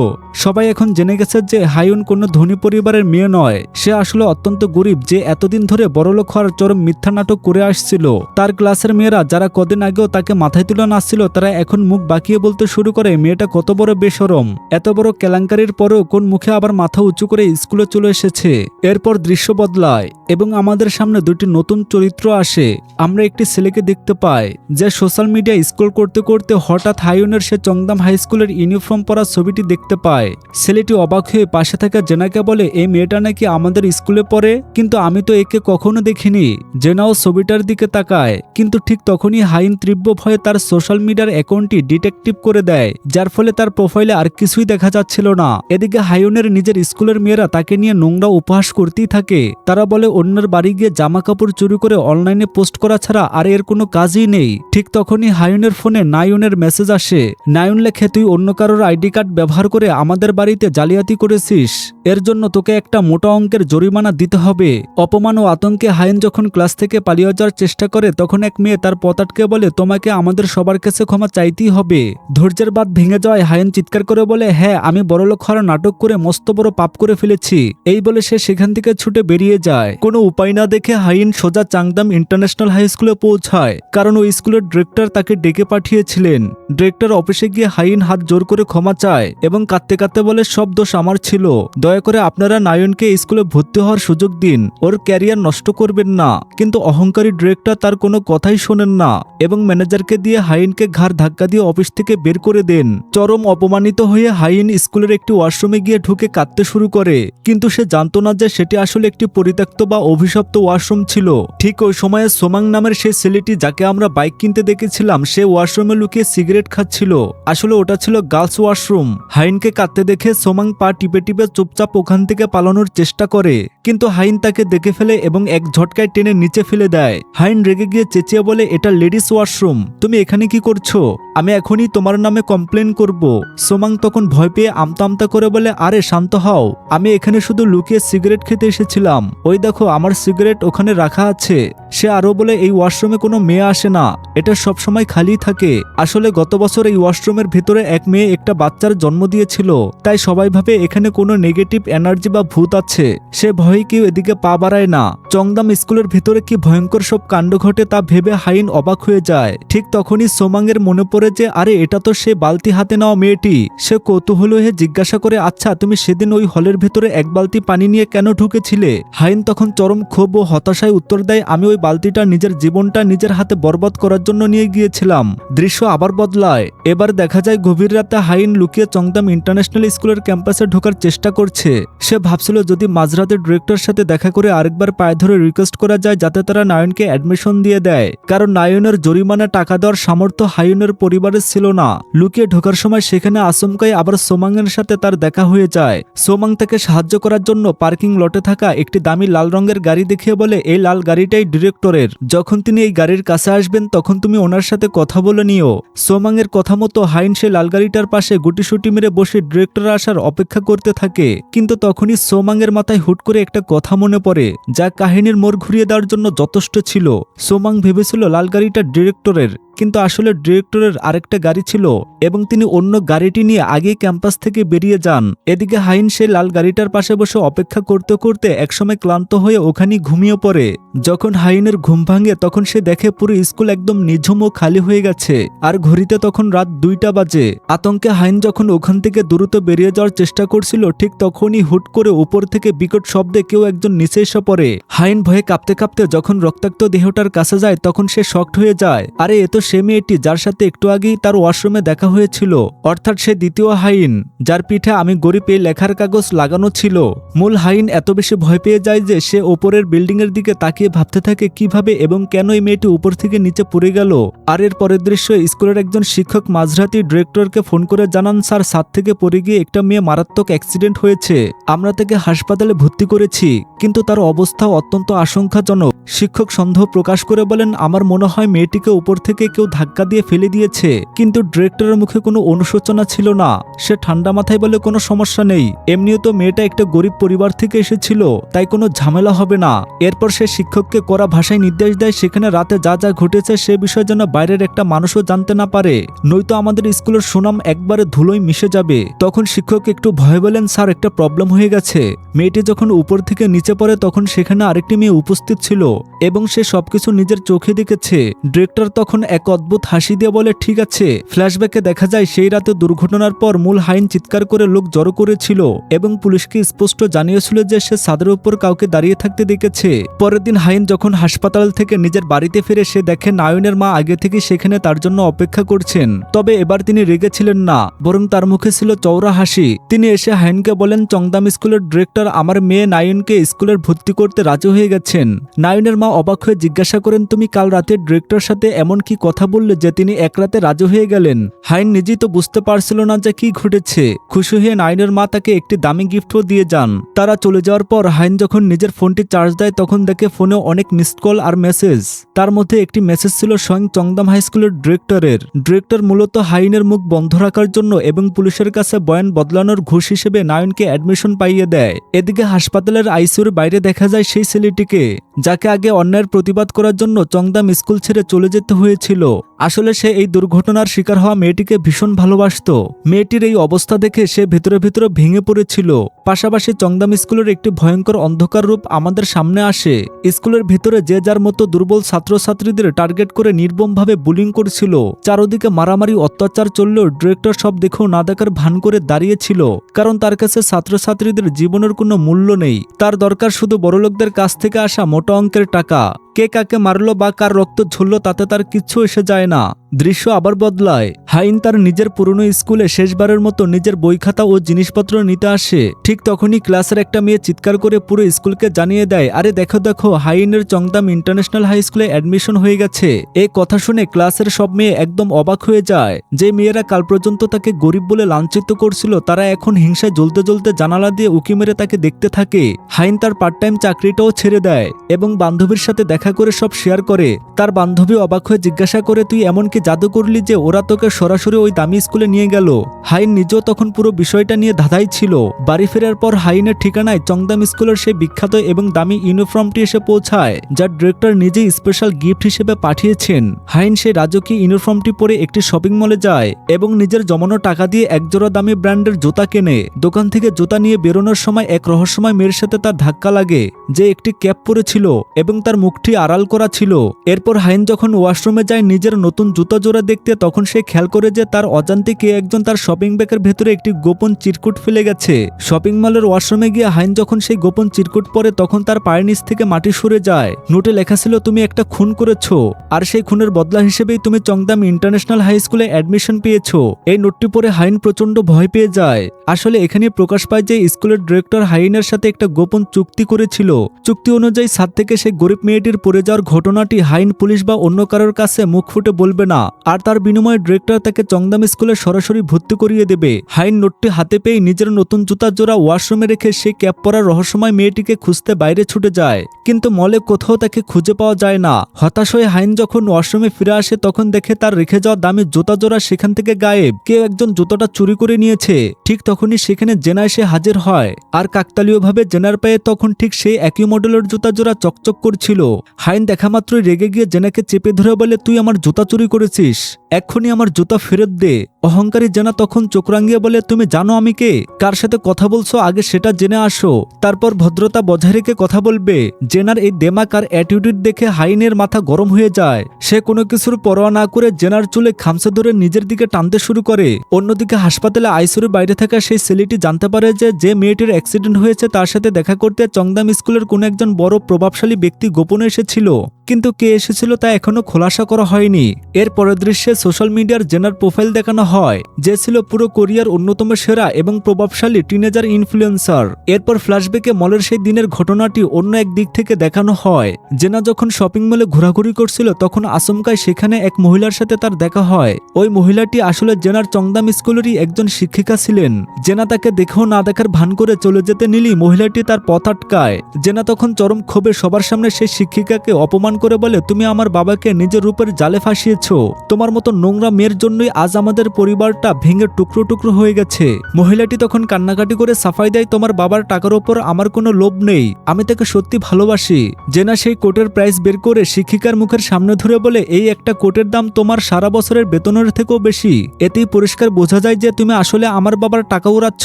সবাই এখন জেনে গেছে যে হায়ুন কোনো ধনী পরিবারের মেয়ে নয়, সে আসলে অত্যন্ত গরিব যে এতদিন ধরে বড়লোক হওয়ার চরম মিথ্যা নাটক করে আসছিল। তার ক্লাসের মেয়েরা যারা কদিন আগেও তাকে মাথায় তুলে নাচছিল তারা এখন মুখ বাঁকিয়ে বলতে শুরু করে মেয়েটা কত বড় বেশরম, এত বড় কেলেঙ্কারির পরেও কোন মুখে আবার মাথা উঁচু করে স্কুলে চলে এসেছে। এরপর দৃশ্য বদলায় এবং আমাদের সামনে দুটি নতুন চরিত্র আসে। আমরা একটি ছেলেকে দেখতে পাই যে সোশ্যাল মিডিয়া স্ক্রল করতে করতে হঠাৎ হায়ুনের সে চংদাম হাই স্কুলের ইউনিফর্ম পরা ছবিটি দেখতে পায়। ছেলেটি অবাক হয়ে পাশে থাকা জেনাকে বলে এই মেয়েটা নাকি আমাদের স্কুলে পড়ে, কিন্তু আমি তো একে কখনো দেখিনি। জেনাও ছবিটার দিকে তাকায়, কিন্তু ঠিক তখনই হাইন তীব্র ভয়ে তার সোশ্যাল মিডিয়ার অ্যাকাউন্টটি ডিটেকটিভ করে দেয়, যার ফলে তার প্রোফাইলে আর কিছুই দেখা যাচ্ছিল না। এদিকে হায়ুনের নিজের স্কুলের মেয়েরা তাকে নিয়ে নোংরা উপহাস করতেই থাকে। তারা বলে অন্যের বাড়ি গিয়ে জামা কাপড় চুরি করে অনলাইনে পোস্ট করা ছাড়া আর এর কোনো কাজই নেই। ঠিক তখনই হায়ুনের ফোনে নায়নের মেসেজ আসে। নায়ন লেখে তুই অন্য অন্য কারোর আইডি কার্ড ব্যবহার করে আমাদের বাড়িতে জালিয়াতি করেছিস, এর জন্য তোকে একটা মোটা অঙ্কের জরিমানা দিতে হবে। অপমান ও আতঙ্কে হায়েন যখন ক্লাস থেকে পালিয়ে যাওয়ার চেষ্টা করে তখন এক মেয়ে তার পথ আটকে বলে, তোমাকে আমাদের সবার কাছে ক্ষমা চাইতেই হবে। ধৈর্যের বাঁধ ভেঙে যাওয়ায় হায়েন চিৎকার করে বলে, হ্যাঁ, আমি বড়লোক হওয়ার নাটক করে মস্ত বড় পাপ করে ফেলেছি। এই বলে সে সেখান থেকে ছুটে বেরিয়ে যায়। কোনো উপায় না দেখে হায়েন সোজা চাংদাম ইন্টারন্যাশনাল হাই স্কুলে পৌঁছায়, কারণ ওই স্কুলের ডিরেক্টর তাকে ডেকে পাঠিয়েছিলেন। ডিরেক্টর অফিসে গিয়ে হায়েন হাত জোর করে ক্ষমা চায় এবং কাঁদতে কাঁদতে বলে, সব দোষ আমার ছিল, দয়া করে আপনারা নায়নকে স্কুলে ভর্তি হওয়ার সুযোগ দিন, ওর ক্যারিয়ার নষ্ট করবেন না। কিন্তু অহংকারী ডিরেক্টর তার কোনো কথাই শোনেন না এবং ম্যানেজারকে দিয়ে হায়েনকে ঘাড় ধাক্কা দিয়ে অফিস থেকে বের করে দেন। চরম অপমানিত হয়ে হায়েন স্কুলের একটি ওয়াশরুমে গিয়ে ঢুকে কাঁদতে শুরু করে, কিন্তু সে জানতো না যে সেটি আসলে একটি পরিত্যক্ত বা অভিশপ্ত ওয়াশরুম ছিল। ঠিক ওই সময়ে সোমাং নামের সেই ছেলেটি যাকে আমরা বাইক কিনতে দেখেছিলাম, সে ওয়াশরুমে লুকিয়ে সিগারেট খাচ্ছিল। আসলে ওটা ছিল গার্লস ওয়াশরুম। হায়েনকে কাঁদতে দেখে সোমাং পা টিপে টিপে চুপচাপ ওখান থেকে পালানোর চেষ্টা করে, কিন্তু হায়েন তাকে দেখে ফেলে এবং এক ঝটকায় টেনে নিচে ফেলে দেয়। হায়েন রেগে গিয়ে চেঁচিয়ে বলে, এটা লেডিস ওয়াশরুম, তুমি এখানে কি করছো? আমি এখনই তোমার নামে কমপ্লেন করব। সোমাং তখন ভয় পেয়ে আমতা আমতা করে বলে, আরে শান্ত হও, আমি এখানে শুধু লুকিয়ে সিগারেট খেতে এসেছিলাম, ওই দেখো আমার সিগারেট ওখানে রাখা আছে। সে আরো বলে, এই ওয়াশরুমে কোনো মেয়ে আসে না, এটা সবসময় খালি থাকে। আসলে গত বছর এই ওয়াশরুমের ভেতরে এক মেয়ে একটা বাচ্চার জন্ম দিয়েছিল, তাই সবাই ভাবে এখানে কোনো নেগেটিভ এনার্জি বা ভূত আছে। সে ভয়ে কেউ এদিকে পা বাড়ায় না। চংদাম স্কুলের ভিতরে কি ভয়ঙ্কর সব কাণ্ড ঘটে তা ভেবে হায়েন অবাক হয়ে যায়। ঠিক তখনই সোমাং এর মনে পড়ে যে আরে এটা তো সে বালতি হাতে নেওয়া মেয়েটি। সে কৌতূহল হয়ে জিজ্ঞাসা করে, আচ্ছা তুমি সেদিন ওই হলের ভেতরে এক বালতি পানি নিয়ে কেন ঢুকেছিলে? হায়েন তখন চরম ক্ষোভ ও হতাশায় উত্তর দেয়, আমি ওই বালতিটা নিজের জীবনটা নিজের হাতে বরবাদ করার জন্য নিয়ে গিয়েছিলাম। দৃশ্য আবার বদলায়। এবার দেখা যায় গভীর রাতে হায়েন লুকিয়ে চংদাম ইন্টারন্যাশনাল স্কুলের ক্যাম্পাসে ঢোকার চেষ্টা করছে। সে ভাবছিল যদি মাঝরাতে ডিরেক্টর সাথে দেখা করে আরেকবার পায়ে ধরে রিকোয়েস্ট করা যায় যাতে তারা নায়নকে অ্যাডমিশন দিয়ে দেয়, কারণ নায়নের জরিমানা টাকা দেওয়ার সামর্থ্য হায়েনের পরিবারের ছিল না। লুকিয়ে ঢোকার সময় সেখানে আচমকাই আবার সোমাংয়ের সাথে তার দেখা হয়ে যায়। সোমাং তাকে সাহায্য করার জন্য পার্কিং লটে থাকা একটি দামি লাল রঙের গাড়ি দেখিয়ে বলে, এই লাল গাড়িটাই ডিরেক্টরের, যখন তিনি এই গাড়ির কাছে আসবেন তখন তুমি ওনার সাথে কথা বলে নিও। সোমাংয়ের কথা মতো হায়েন সে লাল গাড়িটার পাশে গুটিসুটি মেরে বসে ডিরেক্টর আসার অপেক্ষা করতে থাকে। কিন্তু তখনই সোমাংয়ের মাথায় হুট করে একটা কথা মনে পড়ে যা কাহিনীর মোড় ঘুরিয়ে দেওয়ার জন্য যথেষ্ট ছিল। সোমাং ভেবেছিল লাল গাড়িটা ডিরেক্টরের, কিন্তু আসলে ডিরেক্টরের আরেকটা গাড়ি ছিল এবং তিনি অন্য গাড়িটি নিয়ে আগেই ক্যাম্পাস থেকে বেরিয়ে যান। এদিকে হায়েন সেই লাল গাড়িটার পাশে বসে অপেক্ষা করতে করতে একসময় ক্লান্ত হয়ে ওখানেই ঘুমিয়ে পড়ে। যখন হায়েনের ঘুম ভাঙে তখন সে দেখে পুরো স্কুল একদম নিঝুম ও খালি হয়ে গেছে, আর ঘড়িতে তখন রাত 2টা বাজে। আতঙ্কে হায়েন যখন ওখান থেকে দ্রুত বেরিয়ে যাওয়ার চেষ্টা করছিল ঠিক তখনই হুট করে উপর থেকে বিকট শব্দে কেউ একজন নিচে এসে পড়ে। হায়েন ভয়ে কাঁপতে কাঁপতে যখন রক্তাক্ত দেহটার কাছে যায় তখন সে শকড হয়ে যায়। আরে এ তো সে মেয়েটি যার সাথে একটু আগেই তার ওয়াশরুমে দেখা হয়েছিল, অর্থাৎ সে দ্বিতীয় হায়েন যার পিঠে আমি গরিব এই লেখার কাগজ লাগানো ছিল। মূল হায়েন এত বেশি ভয় পেয়ে যায় যে সে ওপরের বিল্ডিং এর দিকে তাকিয়ে ভাবতে থাকে কিভাবে এবং কেন এই মেয়েটি উপর থেকে নিচে পড়ে গেল। আর এর পরের দৃশ্য, স্কুলের একজন শিক্ষক মাঝরাতে ডিরেক্টরকে ফোন করে জানান, স্যার ছাদ থেকে পড়ে গিয়ে একটা মেয়ে মারাত্মক অ্যাক্সিডেন্ট হয়েছে, আমরা তাকে হাসপাতালে ভর্তি করেছি, কিন্তু তার অবস্থা অত্যন্ত আশঙ্কাজনক। শিক্ষক সন্দেহ প্রকাশ করে বলেন, আমার মনে হয় মেয়েটিকে উপর থেকে কেউ ধাক্কা দিয়ে ফেলে দিয়েছে। কিন্তু ডিরেক্টরের মুখে কোনো অনুশোচনা ছিল না। সে ঠান্ডা মাথায় বলে, কোনো সমস্যা নেই, এমনিও তো মেয়েটা একটা গরিব পরিবার থেকে এসেছিল, তাই কোনো ঝামেলা হবে না। এরপর সে শিক্ষককে কড়া ভাষায় নির্দেশ দেয় সেখানে রাতে যা যা ঘটেছে সে বিষয়ে যেন বাইরের একটা মানুষও জানতে না পারে, নয়তো আমাদের স্কুলের সুনাম একবারে ধুলোয় মিশে যাবে। তখন শিক্ষক একটু ভয় বলেন, স্যার একটা প্রবলেম হয়ে গেছে। মেয়েটি যখন উপর থেকে নিচে পড়ে তখন সেখানে আরেকটি মেয়ে উপস্থিত ছিল এবং সে সবকিছু নিজের চোখে দেখেছে। ডিরেক্টর তখন এক অদ্ভুত হাসি দিয়ে বলে, ঠিক আছে। ফ্ল্যাশব্যাকে দেখা যায় সেই রাতে দুর্ঘটনার পর মূল হায়েন চিৎকার করে লোক জড়ো করেছিল এবং পুলিশকে স্পষ্ট জানিয়েছিল যে সে ছাদের উপর কাউকে দাঁড়িয়ে থাকতে দেখেছে। পরের দিন হায়েন যখন হাসপাতাল থেকে নিজের বাড়িতে ফিরে সে দেখে নায়নের মা আগে থেকে সেখানে তার জন্য অপেক্ষা করছেন। তবে এবার তিনি রেগেছিলেন না, বরং তার মুখে ছিল চওড়া হাসি। তিনি এসে হায়েনকে বলেন, চংদাম স্কুলের ডিরেক্টর আমার মেয়ে নায়নকে স্কুলের ভর্তি করতে রাজি হয়ে গেছেন। নায়ন হাইনের মা অবাক হয়ে জিজ্ঞাসা করেন, তুমি কাল রাতে ডিরেক্টর সাথে এমন কি কথা বললে যে তিনি এক রাতে রাজি হয়ে গেলেন? হাইন নিজেই তো বুঝতে পারছিল না যে কি ঘটেছে। খুশি হয়ে নাইনের মা তাকে একটি দামি গিফটও দিয়ে যান। তারা চলে যাওয়ার পর হাইন যখন নিজের ফোনটি চার্জ দেয় তখন দেখে ফোনে অনেক মিসড কল আর মেসেজ। তার মধ্যে একটি মেসেজ ছিল স্বয়ং চংদাম হাই স্কুলের ডিরেক্টরের। ডিরেক্টর মূলত হাইনের মুখ বন্ধ রাখার জন্য এবং পুলিশের কাছে বয়ান বদলানোর ঘুষ হিসেবে নায়নকে অ্যাডমিশন পাইয়ে দেয়। এদিকে হাসপাতালের আইসিইউর বাইরে দেখা যায় সেই ছেলেটিকে, যাকে আগে অন্যায়ের প্রতিবাদ করার জন্য চংদাম স্কুল ছেড়ে চলে যেতে হয়েছিল। আসলে সে এই দুর্ঘটনার শিকার হওয়া মেয়েটিকে ভীষণ ভালোবাসত। মেয়েটির এই অবস্থা দেখে সে ভেতরে ভেতরে ভেঙে পড়েছিল। পাশাপাশি চংদাম স্কুলের একটি ভয়ঙ্কর অন্ধকার রূপ আমাদের সামনে আসে। স্কুলের ভেতরে যে যার মতো দুর্বল ছাত্রছাত্রীদের টার্গেট করে নির্মমভাবে বুলিং করছিল। চারদিকে মারামারি অত্যাচার চললেও ডিরেক্টর সব দেখেও না দেখার ভান করে দাঁড়িয়েছিল, কারণ তার কাছে ছাত্রছাত্রীদের জীবনের কোনো মূল্য নেই। তার দরকার শুধু বড়লোকদের কাছ থেকে আসা মোটা অঙ্কের টাকা। কে কাকে মারলো বা কার রক্ত ঝরলো তাতে তার কিচ্ছু এসে যায় না। দৃশ্য আবার বদলায়। হাইন তার নিজের পুরনো স্কুলে শেষবারের মতো নিজের বই খাতা ও জিনিসপত্র নিতে আসে। ঠিক তখনই ক্লাসের একটা মেয়ে চিৎকার করে পুরো স্কুলকে জানিয়ে দেয়, আরে দেখো দেখো, হাইনের চংদাম ইন্টারন্যাশনাল হাই স্কুলে অ্যাডমিশন হয়ে গেছে। এই কথা শুনে ক্লাসের সব মেয়ে একদম অবাক হয়ে যায়। যে মেয়েরা কাল পর্যন্ত তাকে গরিব বলে লাঞ্ছিত করছিল তারা এখন হিংসায় জ্বলতে জ্বলতে জানালা দিয়ে উকি মেরে তাকে দেখতে থাকে। হাইন তার পার্ট টাইম চাকরিটাও ছেড়ে দেয় এবং বান্ধবীর সাথে দেখা করে সব শেয়ার করে। তার বান্ধবী অবাক হয়ে জিজ্ঞাসা করে, তুই এমন কি জাদু করলি যে ওরা তোকে সরাসরি ওই দামি স্কুলে নিয়ে গেল? হাইন নিজেও তখন পুরো বিষয়টা নিয়ে ধাঁধাই ছিল। বাড়ি ফেরার পর হাইনের ঠিকানায় চংদাম স্কুলের সেই বিখ্যাত এবং দামি ইউনিফর্মটি এসে পৌঁছায়, যা ডিরেক্টর নিজেই স্পেশাল গিফট হিসেবে পাঠিয়েছেন। হাইন সেই রাজকীয় ইউনিফর্মটি পরে একটি শপিং মলে যায় এবং নিজের জমানো টাকা দিয়ে একজোড়া দামি ব্র্যান্ডের জুতা কেনে। দোকান থেকে জুতা নিয়ে বেরোনোর সময় এক রহস্যময় মেয়ের সাথে তার ধাক্কা লাগে, যে একটি ক্যাপ পরেছিল এবং তার মুখটি আড়াল করা ছিল। এরপর হাইন যখন ওয়াশরুমে যায় নিজের নতুন জুতা জোড়া দেখতে, তখন সে খেয়াল করে যে তার অজান্তে কে একজন তার শপিং ব্যাগের ভেতরে একটি গোপন চিরকুট ফেলে গেছে। শপিং মলের ওয়াশরুমে গিয়ে হাইন যখন সেই গোপন চিরকুট পরে তখন তার পায়ের নিচ থেকে মাটি সরে যায়। নোটে লেখা ছিল, তুমি একটা খুন করেছো আর সেই খুনের বদলা হিসেবেই তুমি চংদাম ইন্টারন্যাশনাল হাই স্কুলে অ্যাডমিশন পেয়েছো। এই নোটটি পড়ে হাইন প্রচন্ড ভয় পেয়ে যায়। আসলে এখানে প্রকাশ পায় যে স্কুলের ডিরেক্টর হাইনের সাথে একটা গোপন চুক্তি করেছিল। চুক্তি অনুযায়ী ছাদ থেকে সেই গরিব মেয়েটির পড়ে যাওয়ার ঘটনাটি হাইন পুলিশ বা অন্য কারোর কাছে মুখ ফুটে বলবে না, আর তার বিনিময়ে ডিরেক্টর তাকে চংদাম স্কুলে সরাসরি ভর্তি করিয়ে দেবে। হাইন নোটটি হাতে পেয়ে নিজের নতুন জুতার জোড়া ওয়াশরুমে রেখে সেই ক্যাপ পরা রহস্যময় মেয়েটিকে খুঁজতে বাইরে ছুটে যায়, কিন্তু মলে কোথাও তাকে খুঁজে পাওয়া যায় না। হতাশ হয়ে হাইন যখন ওয়াশরুমে ফিরে আসে তখন দেখে তার রেখে যাওয়া দামি জুতা জোড়া সেখান থেকে গায়েব। কেউ একজন জুতাটা চুরি করে নিয়েছে। ঠিক তখনই সেখানে জেনা এসে হাজির হয়, আর কাকতালীয়ভাবে জেনার পায়ে তখন ঠিক সেই একই মডেলের জুতা জোড়া চকচক করছিল। হাইন দেখা মাত্রই রেগে গিয়ে জেনাকে চেপে ধরে বলে, তুই আমার জুতা চুরি করেছিস, এক্ষুনি আমার জুতা ফেরত দে। অহংকারী জেনা তখন চোখ রাঙিয়ে বলে, তুমি জানো আমি কে, কার সাথে কথা বলছো, আগে সেটা জেনে আসো, তারপর ভদ্রতা বজায় রেখে কথা বলবে। জেনার এই দেমাক আর অ্যাটিটিউড দেখে হাইনের মাথা গরম হয়ে যায়। সে কোনো কিছুর পরোয়া না করে জেনার চুলে খামচে ধরে নিজের দিকে টানতে শুরু করে। অন্যদিকে হাসপাতালে আইসিইউর বাইরে থাকা সেই ছেলেটি জানতে পারে যে মেয়েটির অ্যাক্সিডেন্ট হয়েছে তার সাথে দেখা করতে চংদাম স্কুলের কোন একজন বড় প্রভাবশালী ব্যক্তি গোপনে এসেছিল, কিন্তু কে এসেছিল তা এখনো খোলাসা করা হয়নি। এর পরের দৃশ্যে সোশ্যাল মিডিয়ার জেনার প্রোফাইল দেখানো হয়, যে ছিল পুরো কোরিয়ার অন্যতম সেরা এবং প্রভাবশালী টিনেজার ইনফ্লুয়েন্সার। এরপর ফ্ল্যাশব্যাকে মলের সেই দিনের ঘটনাটি অন্য এক দিক থেকে দেখানো হয়। জেনা যখন শপিং মলে ঘোরাঘুরি করছিল তখন আচমকায় সেখানে এক মহিলার সাথে তার দেখা হয়। ওই মহিলাটি আসলে জেনার চংদাম স্কুলেরই একজন শিক্ষিকা ছিলেন। জেনা তাকে দেখেও না দেখার ভান করে চলে যেতে নিলেই মহিলাটি তার পথ আটকায়। জেনা তখন চরম ক্ষোভে সবার সামনে সেই শিক্ষিকাকে অপমান করে বলে, তুমি আমার বাবাকে নিজের রূপের জালে ফাঁসিয়েছো, তোমার মতো নোংরা মেয়ের জন্যই আজ আমাদের পরিবারটা ভেঙে টুকরো টুকরো হয়ে গেছে। মহিলাটি তখন কান্নাকাটি করে সাফাই দেয়, তোমার বাবার টাকার ওপর আমার কোনো লোভ নেই, আমি তাকে সত্যি ভালোবাসি। জেনা সেই কোটের প্রাইস বের করে শিক্ষিকার মুখের সামনে ধরে বলে, এই একটা কোটের দাম তোমার সারা বছরের বেতনের থেকেও বেশি, এতেই পরিষ্কার বোঝা যায় যে তুমি আসলে আমার বাবার টাকা উড়াচ্ছ।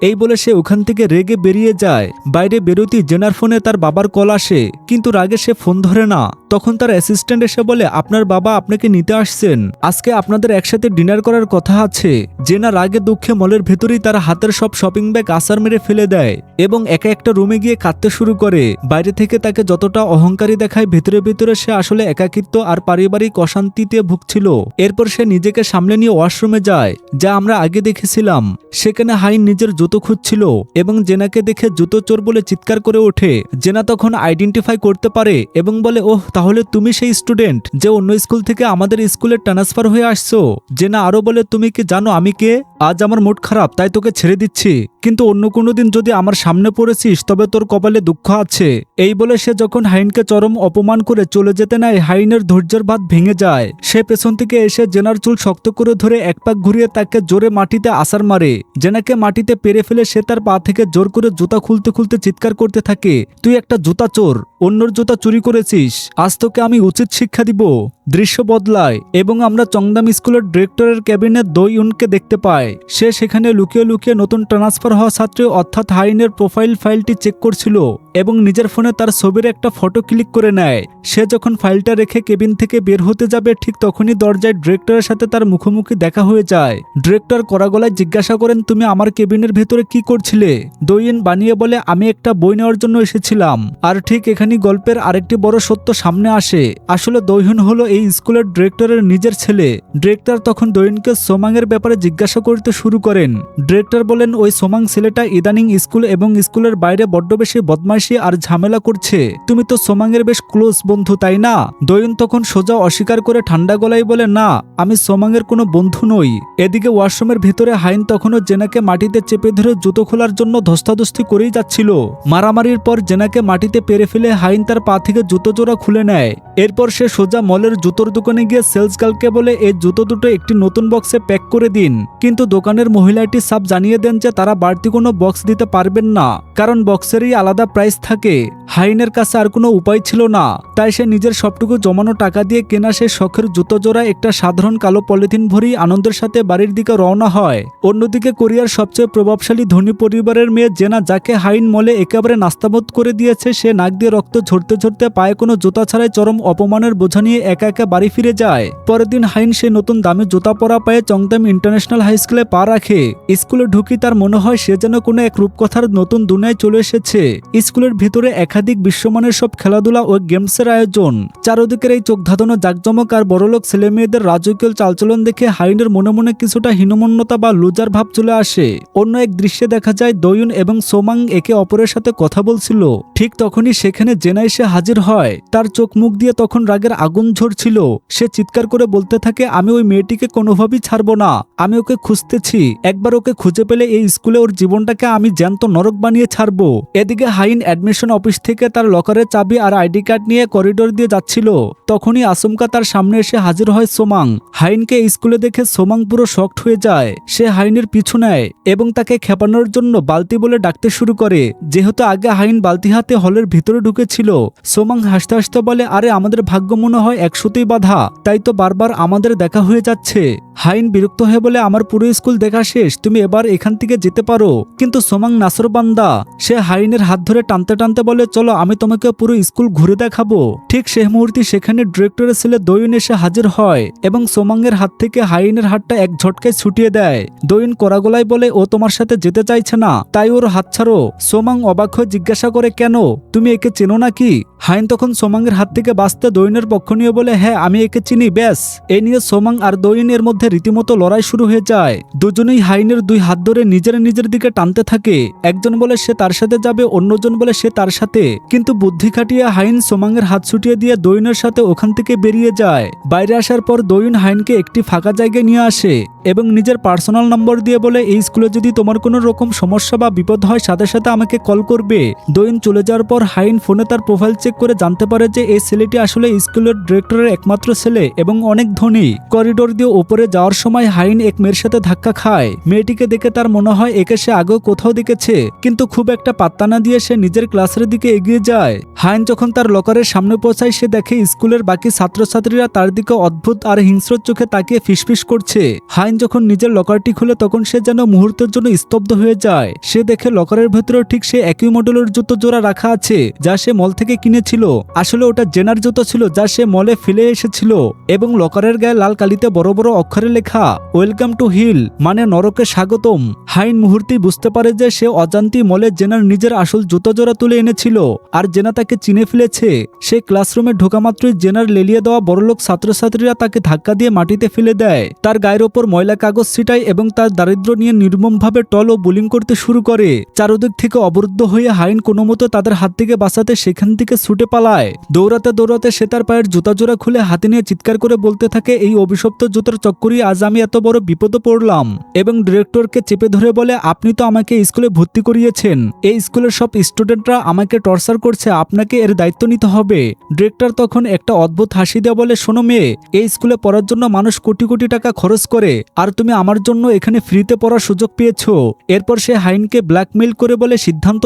এই বলে সে ওখান থেকে রেগে বেরিয়ে যায়। বাইরে বেরোতেই জেনার ফোনে তার বাবার কল আসে, কিন্তু রাগে সে ফোন ধরে না। তখন তার অ্যাসিস্ট্যান্ট এসে বলে আপনার বাবা আপনাকে নিতে আসছেন, আজকে আপনাদের একসাথে ডিনার করার কথা আছে। জেনা রাগে দুঃখে মলের ভেতরেই তার হাতের সব শপিং ব্যাগ আছাড় মেরে ফেলে দেয় এবং একা একটা রুমে গিয়ে কাঁদতে শুরু করে। বাইরে থেকে তাকে যতটা অহংকারী দেখায়, ভেতরে ভেতরে সে আসলে একাকিত্ব আর পারিবারিক অশান্তিতে ভুগছিল। এরপর সে নিজেকে সামলে নিয়ে ওয়াশরুমে যায়, যা আমরা আগে দেখেছিলাম। সেখানে হাইন নিজের জুতো খুঁজছিল এবং জেনাকে দেখে জুতো চোর বলে চিৎকার করে ওঠে। জেনা তখন আইডেন্টিফাই করতে পারে এবং বলে ওহ, তাহলে তুমি সেই স্টুডেন্ট যে অন্য স্কুল থেকে আমাদের স্কুলে ট্রান্সফার হয়ে আসছো। জেনা আরো বলে তুমি কি জানো আমি কে? আজ আমার মুড খারাপ তাই তোকে ছেড়ে দিচ্ছি, কিন্তু অন্য কোনো দিন যদি আমার সামনে পড়েছিস তবে তোর কপালে দুঃখ আছে। এই বলে সে যখন হাইনকে চরম অপমান করে চলে যেতে নেয়, হাইনের ধৈর্যের বাঁধ ভেঙে যায়। সে পেছন থেকে এসে জেনার চুল শক্ত করে ধরে এক পাক ঘুরিয়ে তাকে জোরে মাটিতে আছাড় মারে। জেনাকে মাটিতে পেরে ফেলে সে তার পা থেকে জোর করে জুতা খুলতে খুলতে চিৎকার করতে থাকে, তুই একটা জুতা চোর, অন্যর জুতা চুরি করেছিস, আজ তোকে আমি উচিত শিক্ষা দিব। দৃশ্য বদলায় এবং আমরা চংদাম স্কুলের ডিরেক্টরের ক্যাবিনে দোয়ুনকে দেখতে পাই। সে সেখানে লুকিয়ে লুকিয়ে নতুন ট্রান্সফার হওয়া ছাত্র অর্থাৎ হাইনের প্রোফাইল ফাইলটি চেক করছিল এবং নিজের ফোনে তার ছবির একটা ফটো ক্লিক করে নেয়। সে যখন ফাইলটা রেখে কেবিন থেকে বের হতে যাবে, ঠিক তখনই দরজায় ডিরেক্টরের সাথে তার মুখোমুখি দেখা হয়ে যায়। ডিরেক্টর কড়া গলায় জিজ্ঞাসা করেন, তুমি আমার কেবিনের ভেতরে কি করছিলে? দোয়ুন বানিয়ে বলে, আমি একটা বই নেওয়ার জন্য এসেছিলাম। আর ঠিক এখানেই গল্পের আরেকটি বড় সত্য সামনে আসে। আসলে দোয়ুন হলো এই স্কুলের ডিরেক্টরের নিজের ছেলে। ডিরেক্টর তখন দোয়ুনকে সোমাং এর ব্যাপারে জিজ্ঞাসা করতে শুরু করেন। ডিরেক্টর বলেন, ওই সোমাং ছেলেটা ইদানিং স্কুল এবং স্কুলের বাইরে বড্ড বেশি বদমাইশি আর ঝামেলা করছে। তুমি তো সোমাং এর বেশ ক্লোজ বন্ধু, তাই না? দোয়ুন তখন সোজা অস্বীকার করে ঠান্ডা গলায় বলে, না, আমি সোমাং এর কোনো বন্ধু নই। এদিকে ওয়াশরুমের ভেতরে হাইন তখনও জেনাকে মাটিতে চেপে ধরে জুতো খোলার জন্য ধস্তাধস্তি করেই যাচ্ছিল। মারামারির পর জেনাকে মাটিতে পেরে ফেলে হাইন তার পা থেকে জুতো জোড়া খুলে নেয়। এরপর সে সোজা মলের জুতোর দোকানে গিয়ে সেলস গার্লকে বলে, এই জুতো দুটো একটি নতুন বক্সে প্যাক করে দিন। কিন্তু দোকানের মহিলাটি সাফ জানিয়ে দেন যে তারা বাড়তি কোনো বক্স দিতে পারবেন না, কারণ বক্সেরই আলাদা প্রাইস থাকে। হাইনের কাছে আর কোনো উপায় ছিল না, তাই সে নিজের সবটুকু জমানো টাকা দিয়ে কেনা সে শখের জুতো জোড়া একটা সাধারণ কালো পলিথিন ভরি আনন্দের সাথে বাড়ির দিকে রওনা হয়। অন্যদিকে কোরিয়ার সবচেয়ে প্রভাবশালী ধনী পরিবারের মেয়ে জেনা, যাকে হাইন মলে একেবারে নাস্তাবোধ করে দিয়েছে, সে নাক দিয়ে রক্ত ঝরতে ঝরতে পায়ে কোনো জুতা ছাড়াই চরম অপমানের বোঝা নিয়ে একা একা বাড়ি ফিরে যায়। পরের দিন হাইন সে নতুন দামি জুতা পরা পায়ে চংদাম ইন্টারন্যাশনাল হাই স্কুলে পা রাখে। স্কুলে ঢুকি তার মনে হয় সে যেন কোনো এক রূপকথার নতুন দুনিয়ায় চলে এসেছে। স্কুলের ভিতরে একাধিক বিশ্বমানের সব খেলাধুলা ও গেমসের আয়োজন। চারদিকের এই চোখ ধাঁধানো জাঁকজমক আর বড়লোক ছেলে মেয়েদের রাজকীয় চালচলন দেখে হাইনের মনে মনে কিছুটা হীনমন্যতা বা লুজার ভাব চলে আসে। অন্য এক দৃশ্যে দেখা যায় দোয়ুন এবং সোমাং একে অপরের সাথে কথা বলছিল। ঠিক তখনই সেখানে জেনা এসে হাজির হয়। তার চোখ মুখ দিয়ে তখন রাগের আগুন ঝরছিল। সে চিৎকার করে বলতে থাকে, আমি ওই মেয়েটিকে কোনোভাবেই ছাড়বো না, আমি ওকে খুঁজতেছি, একবার ওকে খুঁজে পেলে এই স্কুলে ওর জীবনটাকে আমি জ্যান্ত নরক বানিয়ে ছাড়বো। এদিকে হাইন অ্যাডমিশন অফিস থেকে তার লকারের চাবি আর আইডি কার্ড নিয়ে করিডোর দিয়ে যাচ্ছিল। তখনই আচমকা তার সামনে এসে হাজির হয় সোমাং। হাইনকে স্কুলে দেখে সোমাং পুরো শকড হয়ে যায়। সে হাইনের পিছু নেয় এবং তাকে খেপানোর জন্য বালতি বলে ডাকতে শুরু করে। যেহেতু আগে হাইন বালতি হাতে হলের ভিতরে ঢুকেছিল, সোমাং হাসতে হাসতে বলে, আরে আমাদের ভাগ্য মনে হয় একশোতেই বাধা, তাই তো বারবার আমাদের দেখা হয়ে যাচ্ছে। হাইন বিরক্ত হয়ে বলে, আমার পুরো স্কুল দেখা শেষ, তুমি এবার এখান থেকে যেতে পারো। কিন্তু সোমাং নাসরবান্দা, সে হাইনের হাত ধরে টানতে টানতে বলে, চলো আমি তোমাকে পুরো স্কুল ঘুরে দেখাবো। ঠিক সেই মুহূর্তে সেখানে ডিরেক্টরের ছেলে দোয়ুন এসে হাজির হয় এবং সোমাংয়ের হাত থেকে হাইনের হাতটা এক ঝটকায় ছুটিয়ে দেয়। দোয়ুন কড়া গলায় বলে, ও তোমার সাথে যেতে চাইছে না, তাই ওর হাত ছাড়ো। সোমাং অবাক হয়ে জিজ্ঞাসা করে, কেন, তুমি একে চেনো নাকি? হাইন তখন সোমাংয়ের হাত থেকে বাঁচতে দোয়ুনের পক্ষ নিয়ে বলে, হ্যাঁ আমি একে চিনি। ব্যাস, এ নিয়ে সোমাং আর দোয়ুনের মধ্যে রীতিমতো লড়াই শুরু হয়ে যায়। দুজনেই হাইনের দুই হাত ধরে নিজের দিকে টানতে থাকে। একজন বলে সে তার সাথে যাবে, অন্যজন বলে সে তার সাথে। কিন্তু বুদ্ধি খাটিয়ে হাইন সোমাংয়ের হাত ছুটিয়ে দিয়ে দোয়ুনের সাথে ওখান থেকে বেরিয়ে যায়। বাইরে আসার পর দোয়ুন হাইনকে একটি ফাঁকা জায়গায় নিয়ে আসে এবং নিজের পার্সোনাল নম্বর দিয়ে বলে, এই স্কুলে যদি তোমার কোনো রকম সমস্যা বা বিপদ হয় সাথে সাথে আমাকে কল করবে। দোয়ুন চলে যাওয়ার পর হাইন ফোনে তার প্রোফাইল চেক করে জানতে পারে যে এই ছেলেটি আসলে স্কুলের ডিরেক্টরের একমাত্র ছেলে এবং অনেক ধনী। করিডোর দিয়ে উপরে যাওয়ার সময় হাইন এক মেয়ের সাথে ধাক্কা খায়। মেয়েটিকে দেখে তার মনে হয় একে সে আগেও কোথাও দেখেছে, কিন্তু খুব একটা পাত্তা না দিয়ে সে নিজের ক্লাসের দিকে এগিয়ে যায়। হাইন যখন তার লকারের সামনে পৌঁছায় সে দেখে স্কুলের বাকি ছাত্রছাত্রীরা তার দিকে অদ্ভুত আর হিংস্র চোখে তাকিয়ে ফিসফিস করছে। হাইন যখন নিজের লকারটি খুলে তখন সে যেন মুহূর্তের জন্য স্তব্ধ হয়ে যায়। সে দেখে লকারের ভেতরেও ঠিক সে একই মডেলের জুতো জোড়া রাখা আছে যা সে মল থেকে কিনেছিল। আসলে ওটা জেনার জুতো ছিল যা সে মলে ফেলে এসেছিল, এবং লকারের গায়ে লাল কালিতে বড় বড় অক্ষরে লেখা ওয়েলকাম টু হিল, মানে নরকে স্বাগতম। হাইন মুহূর্তেই বুঝতে পারে যে সে অজান্তেই মলে জেনার নিজের আসল জুতো জোড়া তুলে এনেছিল আর জেনা তাকে চিনে ফেলেছে। সে ক্লাসরুমে ঢোকা মাত্রই জেনার লেলিয়ে দেওয়া বড়লোক ছাত্রছাত্রীরা তাকে ধাক্কা দিয়ে মাটিতে ফেলে দেয়, তার গায়ের ওপর ময়লা কাগজ ছিটায় এবং তার দারিদ্র্য নিয়ে নির্মমভাবে টল ও বুলিং করতে শুরু করে। চারদিক থেকে অবরুদ্ধ হয়ে হাইন কোনো মতো তাদের হাত থেকে বাঁচাতে সেখান থেকে ছুটে পালায়। দৌড়াতে দৌড়াতে সে তার পায়ের জুতা জোড়া খুলে হাতে নিয়ে চিৎকার করে বলতে থাকে, এই অভিশপ্ত জুতার চক্করই আজ আমি এত বড় বিপদে পড়লাম। এবং ডিরেক্টরকে চেপে ধরে বলে, আপনি তো আমাকে স্কুলে ভর্তি করিয়েছেন, এই স্কুলের সব স্টুডেন্টরা আমাকে টর্চার করছে, আপনাকে এর দায়িত্ব নিতে হবে। ডিরেক্টর তখন একটা অদ্ভুত হাসি দিয়ে বলে, শোনো মেয়ে, এই স্কুলে পড়ার জন্য মানুষ কোটি কোটি টাকা খরচ করে, আর তুমি আমার জন্য এখানে ফ্রিতে পড়ার সুযোগ পেয়েছো। এরপর সে হাইনকে ব্ল্যাকমেইল করে বলে, সিদ্ধান্ত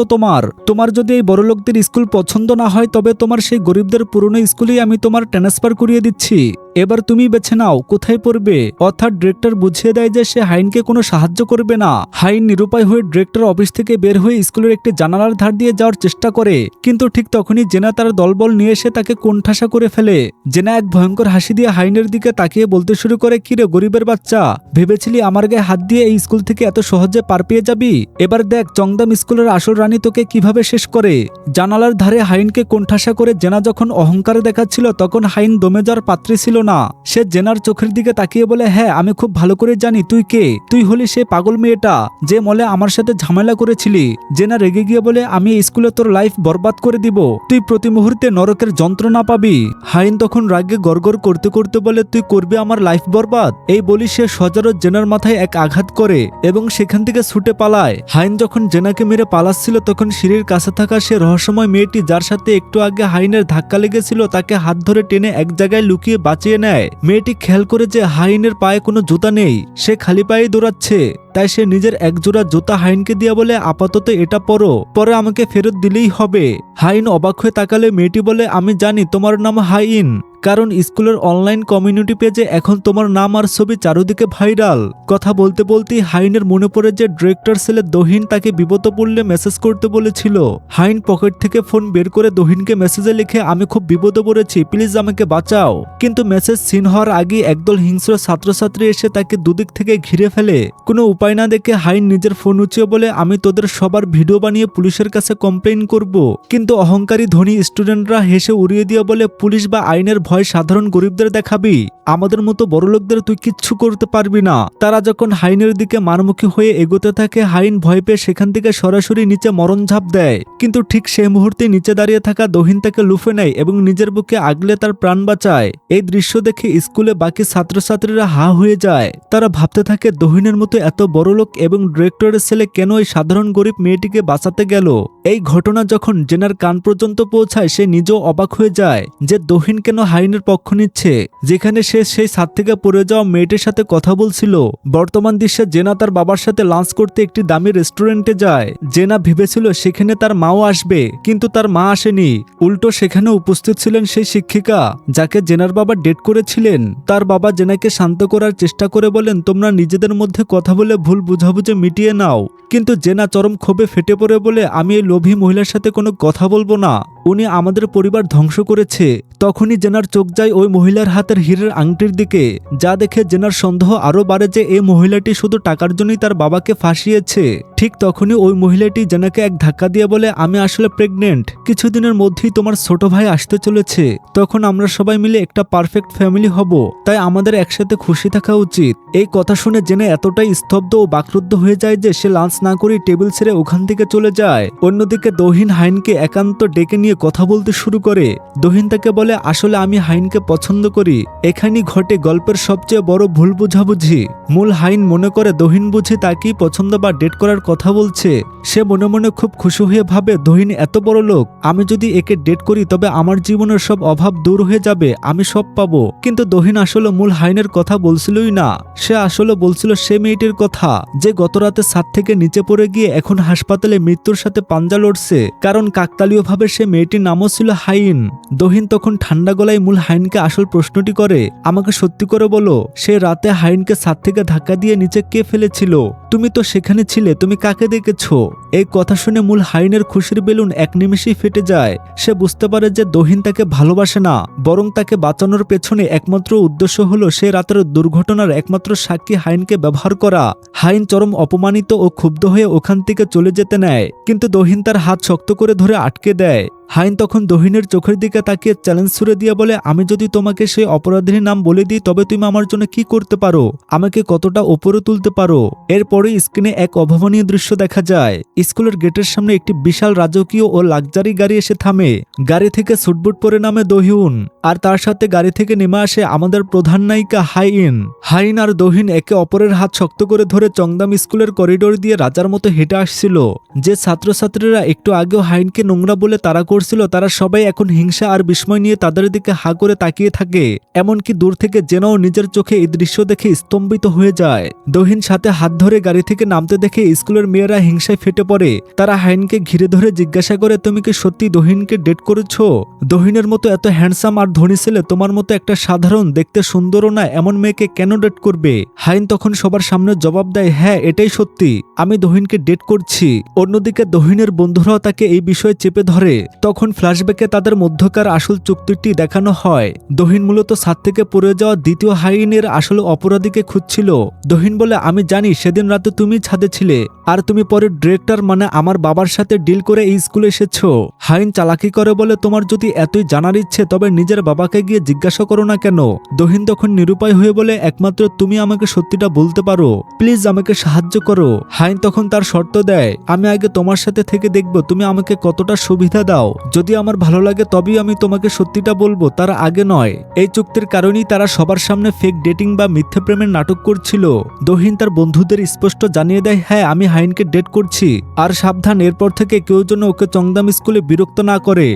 তোমার যদি এই বড়লোকদের স্কুল পছন্দ না হয় তবে তোমার সেই গরিবদের পুরনো স্কুলেই আমি তোমার ট্রান্সফার করিয়ে দিচ্ছি, এবার তুমি বেছে নাও কোথায় পড়বে। অর্থাৎ ডিরেক্টর বুঝিয়ে দেয় যে সে হাইনকে কোনো সাহায্য করবে না। হাইন নিরুপায় হয়ে ডিরেক্টর অফিস থেকে বের হয়ে স্কুলের একটি জানালার ধার দিয়ে যাওয়ার চেষ্টা করে, কিন্তু ঠিক তখনই জেনা তার দলবল নিয়ে এসে তাকে কোণঠাসা করে ফেলে। জেনা এক ভয়ঙ্কর হাসি দিয়ে হাইনের দিকে তাকিয়ে বলতে শুরু করে, কিরে গরিবের বাচ্চা, ভেবেছিলি আমার গায়ে হাত দিয়ে এই স্কুল থেকে এত সহজে পার পেয়ে যাবি? এবার দেখ চংদাম স্কুলের আসল রানী তোকে কিভাবে শেষ করে। জানালার ধারে হাইনকে কোণঠাসা করে জেনা যখন অহংকার দেখাচ্ছিল তখন হাইন দমে যাওয়ার পাত্রী ছিল না। সে জেনার চোখের দিকে তাকিয়ে বলে, হ্যাঁ আমি খুব ভালো করে জানি তুই কে, তুই হলি সে পাগল মেয়েটা যে মলে আমার সাথে ঝামেলা করেছিলি। জেনা রেগে গিয়ে বলে, আমি এই স্কুলে তোর লাইফ বরবাদ করে দিব, তুই প্রতি মুহূর্তে নরকের যন্ত্রণা পাবি। হাইন তখন রাগে গড়গড় করতে করতে বলে, তুই করবি আমার লাইফ বরবাদ? এই বলি সে সজারো জেনার মাথায় এক আঘাত করে এবং সেখান থেকে ছুটে পালায়। হাইন যখন জেনাকে মেরে পালাচ্ছিল তখন সিঁড়ির কাছে থাকা সে রহস্যময় মেয়েটি যার সাথে একটু আগে হাইনের ধাক্কা লেগেছিল তাকে হাত ধরে টেনে এক জায়গায় লুকিয়ে বাঁচিয়ে নেয়। মেয়েটি খেয়াল করে যে হাইনের পায়ে কোনো জুতা নেই, সে খালি পায়ে দৌড়াচ্ছে, তাই সে নিজের একজোড়া জুতা হাইনকে দিয়ে বলে, আপাতত এটা পরো, পরে আমাকে ফেরত দিলেই হবে। হাইন অবাক হয়ে তাকালে মেয়েটি বলে, আমি জানি তোমার নাম হাইন, কারণ স্কুলের অনলাইন কমিউনিটি পেজে এখন তোমার নাম আর ছবি চারদিকে ভাইরাল। কথা বলতে বলতেই হাইনের মনে পড়ে যে ডিরেক্টর ছেলে দহিন তাকে বিপদে পড়লে মেসেজ করতে বলেছিল। হাইন পকেট থেকে ফোন বের করে দহিনকে মেসেজে লিখে, আমি খুব বিপদে পড়েছি, প্লিজ আমাকে বাঁচাও। কিন্তু মেসেজ সিন হওয়ার আগে একদল হিংস্র ছাত্রছাত্রী এসে তাকে দুদিক থেকে ঘিরে ফেলে। কোনো উপায় না দেখে হাইন নিজের ফোন উঁচিয়ে বলে, আমি তোদের সবার ভিডিও বানিয়ে পুলিশের কাছে কমপ্লেইন করব। কিন্তু অহংকারী ধনী স্টুডেন্টরা হেসে উড়িয়ে দিয়ে বলে, পুলিশ বা আইনের ভয় সাধারণ গরিবদের দেখাবি, আমাদের মতো বড়লোকদের তুই কিচ্ছু করতে পারবি না। তারা যখন হাইনের দিকে মারমুখী হয়ে এগোতে থাকে হাইন ভয় পেয়ে সেখান থেকে সরাসরি নিচে মরণ ঝাঁপ দেয়, কিন্তু ঠিক সেই মুহূর্তে নিচে দাঁড়িয়ে থাকা দহিন তাকে লুফে নেয় এবং নিজের বুকে আগলে তার প্রাণ বাঁচায়। এই দৃশ্য দেখে স্কুলে বাকি ছাত্রছাত্রীরা হা হয়ে যায়। তারা ভাবতে থাকে দহিনের মতো এত বড়লোক এবং ডিরেক্টরের ছেলে কেন এই সাধারণ গরিব মেয়েটিকে বাঁচাতে গেল। এই ঘটনা যখন জেনার কান পর্যন্ত পৌঁছায় সে নিজেও অবাক হয়ে যায় যে দহিন কেন হাইনের পক্ষ নিচ্ছে, যেখানে সে সেই ছাদ থেকে পড়ে যাওয়া মেয়েটির সাথে কথা বলছিল। বর্তমান দৃশ্যে জেনা তার বাবার সাথে লাঞ্চ করতে একটি দামি রেস্টুরেন্টে যায়। জেনা ভেবেছিল সেখানে তার মাও আসবে, কিন্তু তার মা আসেনি। উল্টো সেখানে উপস্থিত ছিলেন সেই শিক্ষিকা যাকে জেনার বাবা ডেট করেছিলেন। তার বাবা জেনাকে শান্ত করার চেষ্টা করে বলেন, তোমরা নিজেদের মধ্যে কথা বলে ভুল বুঝাবুঝি মিটিয়ে নাও। কিন্তু জেনা চরম ক্ষোভে ফেটে পড়ে বলে, আমি এই লোভী মহিলার সাথে কোনো কথা বলবো না, উনি আমাদের পরিবার ধ্বংস করেছে। তখনই জেনার চোখ যায় ওই মহিলার হাতের হীরের আংটির দিকে, যা দেখে জেনার সন্দেহ আরো বাড়ে যে এই মহিলাটি শুধু টাকার জন্যই তার বাবাকে ফাঁসিয়েছে। ঠিক তখনই ওই মহিলাটি জেনাকে এক ধাক্কা দিয়ে বলে, আমি আসলে প্রেগনেন্ট, কিছুদিনের মধ্যেই তোমার ছোট ভাই আসতে চলেছে, তখন আমরা সবাই মিলে একটা পারফেক্ট ফ্যামিলি হব, তাই আমাদের একসাথে খুশি থাকা উচিত। এই কথা শুনে জেনা এতটাই স্তব্ধ ও বাকরুদ্ধ হয়ে যায় যে সে লাঞ্চ না করে টেবিল ছেড়ে ওখান থেকে চলে যায়। অন্যদিকে দহিন হাইনকে একান্ত ডেকে নিয়ে কথা বলতে শুরু করে। দহিন তাকে বলে, আসলে আমি হাইনকে পছন্দ করি, এখানেই ঘটে গল্পের সবচেয়ে বড় ভুল বুঝাবুঝি। মূল হাইন মনে করে দহিন বুঝি তাকেই পছন্দ বা ডেট করার কথা কথা বলছে। সে মনে মনে খুব খুশি হয়ে ভাবে দহিন এত বড় লোক, আমি যদি একে ডেট করি তবে আমার জীবনের সব অভাব দূর হয়ে যাবে, আমি সব পাবো। কিন্তু দহিন আসলে মূল হাইনের কথা বলছিলই না, সে আসলে বলছিল সে মেয়েটির কথা যে গতরাতে ছাদ থেকে নিচে পড়ে গিয়ে এখন হাসপাতালে মৃত্যুর সাথে পাঞ্জা লড়ছে, কারণ কাকতালীয়ভাবে সে মেয়েটির নামও ছিল হাইন। দহিন তখন ঠান্ডা গলায় মূল হাইনকে আসল প্রশ্নটি করে, আমাকে সত্যি করে বলো, সে রাতে হাইনকে ছাদ থেকে ধাক্কা দিয়ে নিচে কে ফেলেছিল? তুমি তো সেখানে ছিলে, তুমি কাকে দেখেছো? এই কথা শুনে মূল হাইনের খুশির বেলুন এক নিমেষেই ফেটে যায়। সে বুঝতে পারে যে দহিন তাকে ভালোবাসে না, বরং তাকে বাঁচানোর পেছনে একমাত্র উদ্দেশ্য হলো সে রাতের দুর্ঘটনার একমাত্র সাক্ষী হাইনকে ব্যবহার করা। হাইন চরম অপমানিত ও ক্ষুব্ধ হয়ে ওখান থেকে চলে যেতে নেয়, কিন্তু দহিন তার হাত শক্ত করে ধরে আটকে দেয়। হাইন তখন দহিনের চোখের দিকে তাকিয়ে চ্যালেঞ্জ ছুড়ে দিয়ে বলে, আমি যদি তোমাকে সেই অপরাধীর নাম বলে দিই তবে তুমি আমার জন্য কি করতে পারো, আমাকে কতটা ওপরে তুলতে পারো? এরপরে স্ক্রিনে এক অভাবনীয় দৃশ্য দেখা যায়। স্কুলের গেটের সামনে একটি বিশাল রাজকীয় ও লাক্সারি গাড়ি এসে থামে। গাড়ি থেকে সুটবুট পরে নামে দহিন, আর তার সাথে গাড়ি থেকে নেমে আসে আমাদের প্রধান নায়িকা হাইন। হাইন আর দহিন একে অপরের হাত শক্ত করে ধরে চংদাম স্কুলের করিডোর দিয়ে রাজার মতো হেঁটে আসছিল। যে ছাত্রছাত্রীরা একটু আগেও হাইনকে নোংরা বলে তারা করছিল, তারা সবাই এখন হিংসা আর বিস্ময় নিয়ে তাদের দিকে হা করে তাকিয়ে থাকে। এমনকি দূর থেকে জেনাও নিজের চোখে এই দৃশ্য দেখে স্তম্ভিত হয়ে যায়। দহিন সাথে হাত ধরে গাড়ি থেকে নামতে দেখে স্কুলের মেয়েরা হিংসায় ফেটে পড়ে। তারা হাইনকে ঘিরে ধরে জিজ্ঞাসা করে, তুমি কি সত্যি দহিনকে ডেট করেছো? দহিনের মতো এত হ্যান্ডসাম আর ধনী ছেলে তোমার মতো একটা সাধারণ, দেখতে সুন্দরও না এমন মেয়েকে কেন ডেট করবে? হাইন তখন সবার সামনে জবাব দেয়, হ্যাঁ এটাই সত্যি, আমি দহিনকে ডেট করছি। অন্যদিকে দহিনের বন্ধুরাও তাকে এই বিষয়ে চেপে ধরে। তখন ফ্ল্যাশব্যাকে তাদের মধ্যকার আসল চুক্তিটি দেখানো হয়। দহিন মূলত ছাদ থেকে পড়ে যাওয়া দ্বিতীয় হাইনের আসল অপরাধীকে খুঁজছিল। দহিন বলে, আমি জানি সেদিন রাতে তুমি ছাদে ছিলে, আর তুমি পরে ডিরেক্টর মানে আমার বাবার সাথে ডিল করে এই স্কুলে এসেছো। হাইন চালাকি করে বলে, তোমার যদি এতই জানার ইচ্ছে তবে নিজের বাবাকে গিয়ে জিজ্ঞাসা করো না কেন? দহিন তখন নিরুপায় হয়ে বলে, একমাত্র তুমি আমাকে সত্যিটা বলতে পারো, প্লিজ আমাকে সাহায্য করো। হাইন তখন তার শর্ত দেয়, আমি আগে তোমার সাথে থেকে দেখব তুমি আমাকে কতটা সুবিধা দাও, যদি আমার ভালো লাগে তবেই আমি তোমাকে সত্যিটা বলবো, তার আগে নয়। এই চুক্তির কারণেই তারা সবার সামনে ফেক ডেটিং বা মিথ্যে প্রেমের নাটক করছিল। দহিন তার বন্ধুদের স্পষ্ট জানিয়ে দেয়, হ্যাঁ আমি হাইনকে ডেট করছি, আর সাবধান, এরপর থেকে কেউ যেন ওকে চংদাম স্কুলে বিরক্ত না করে।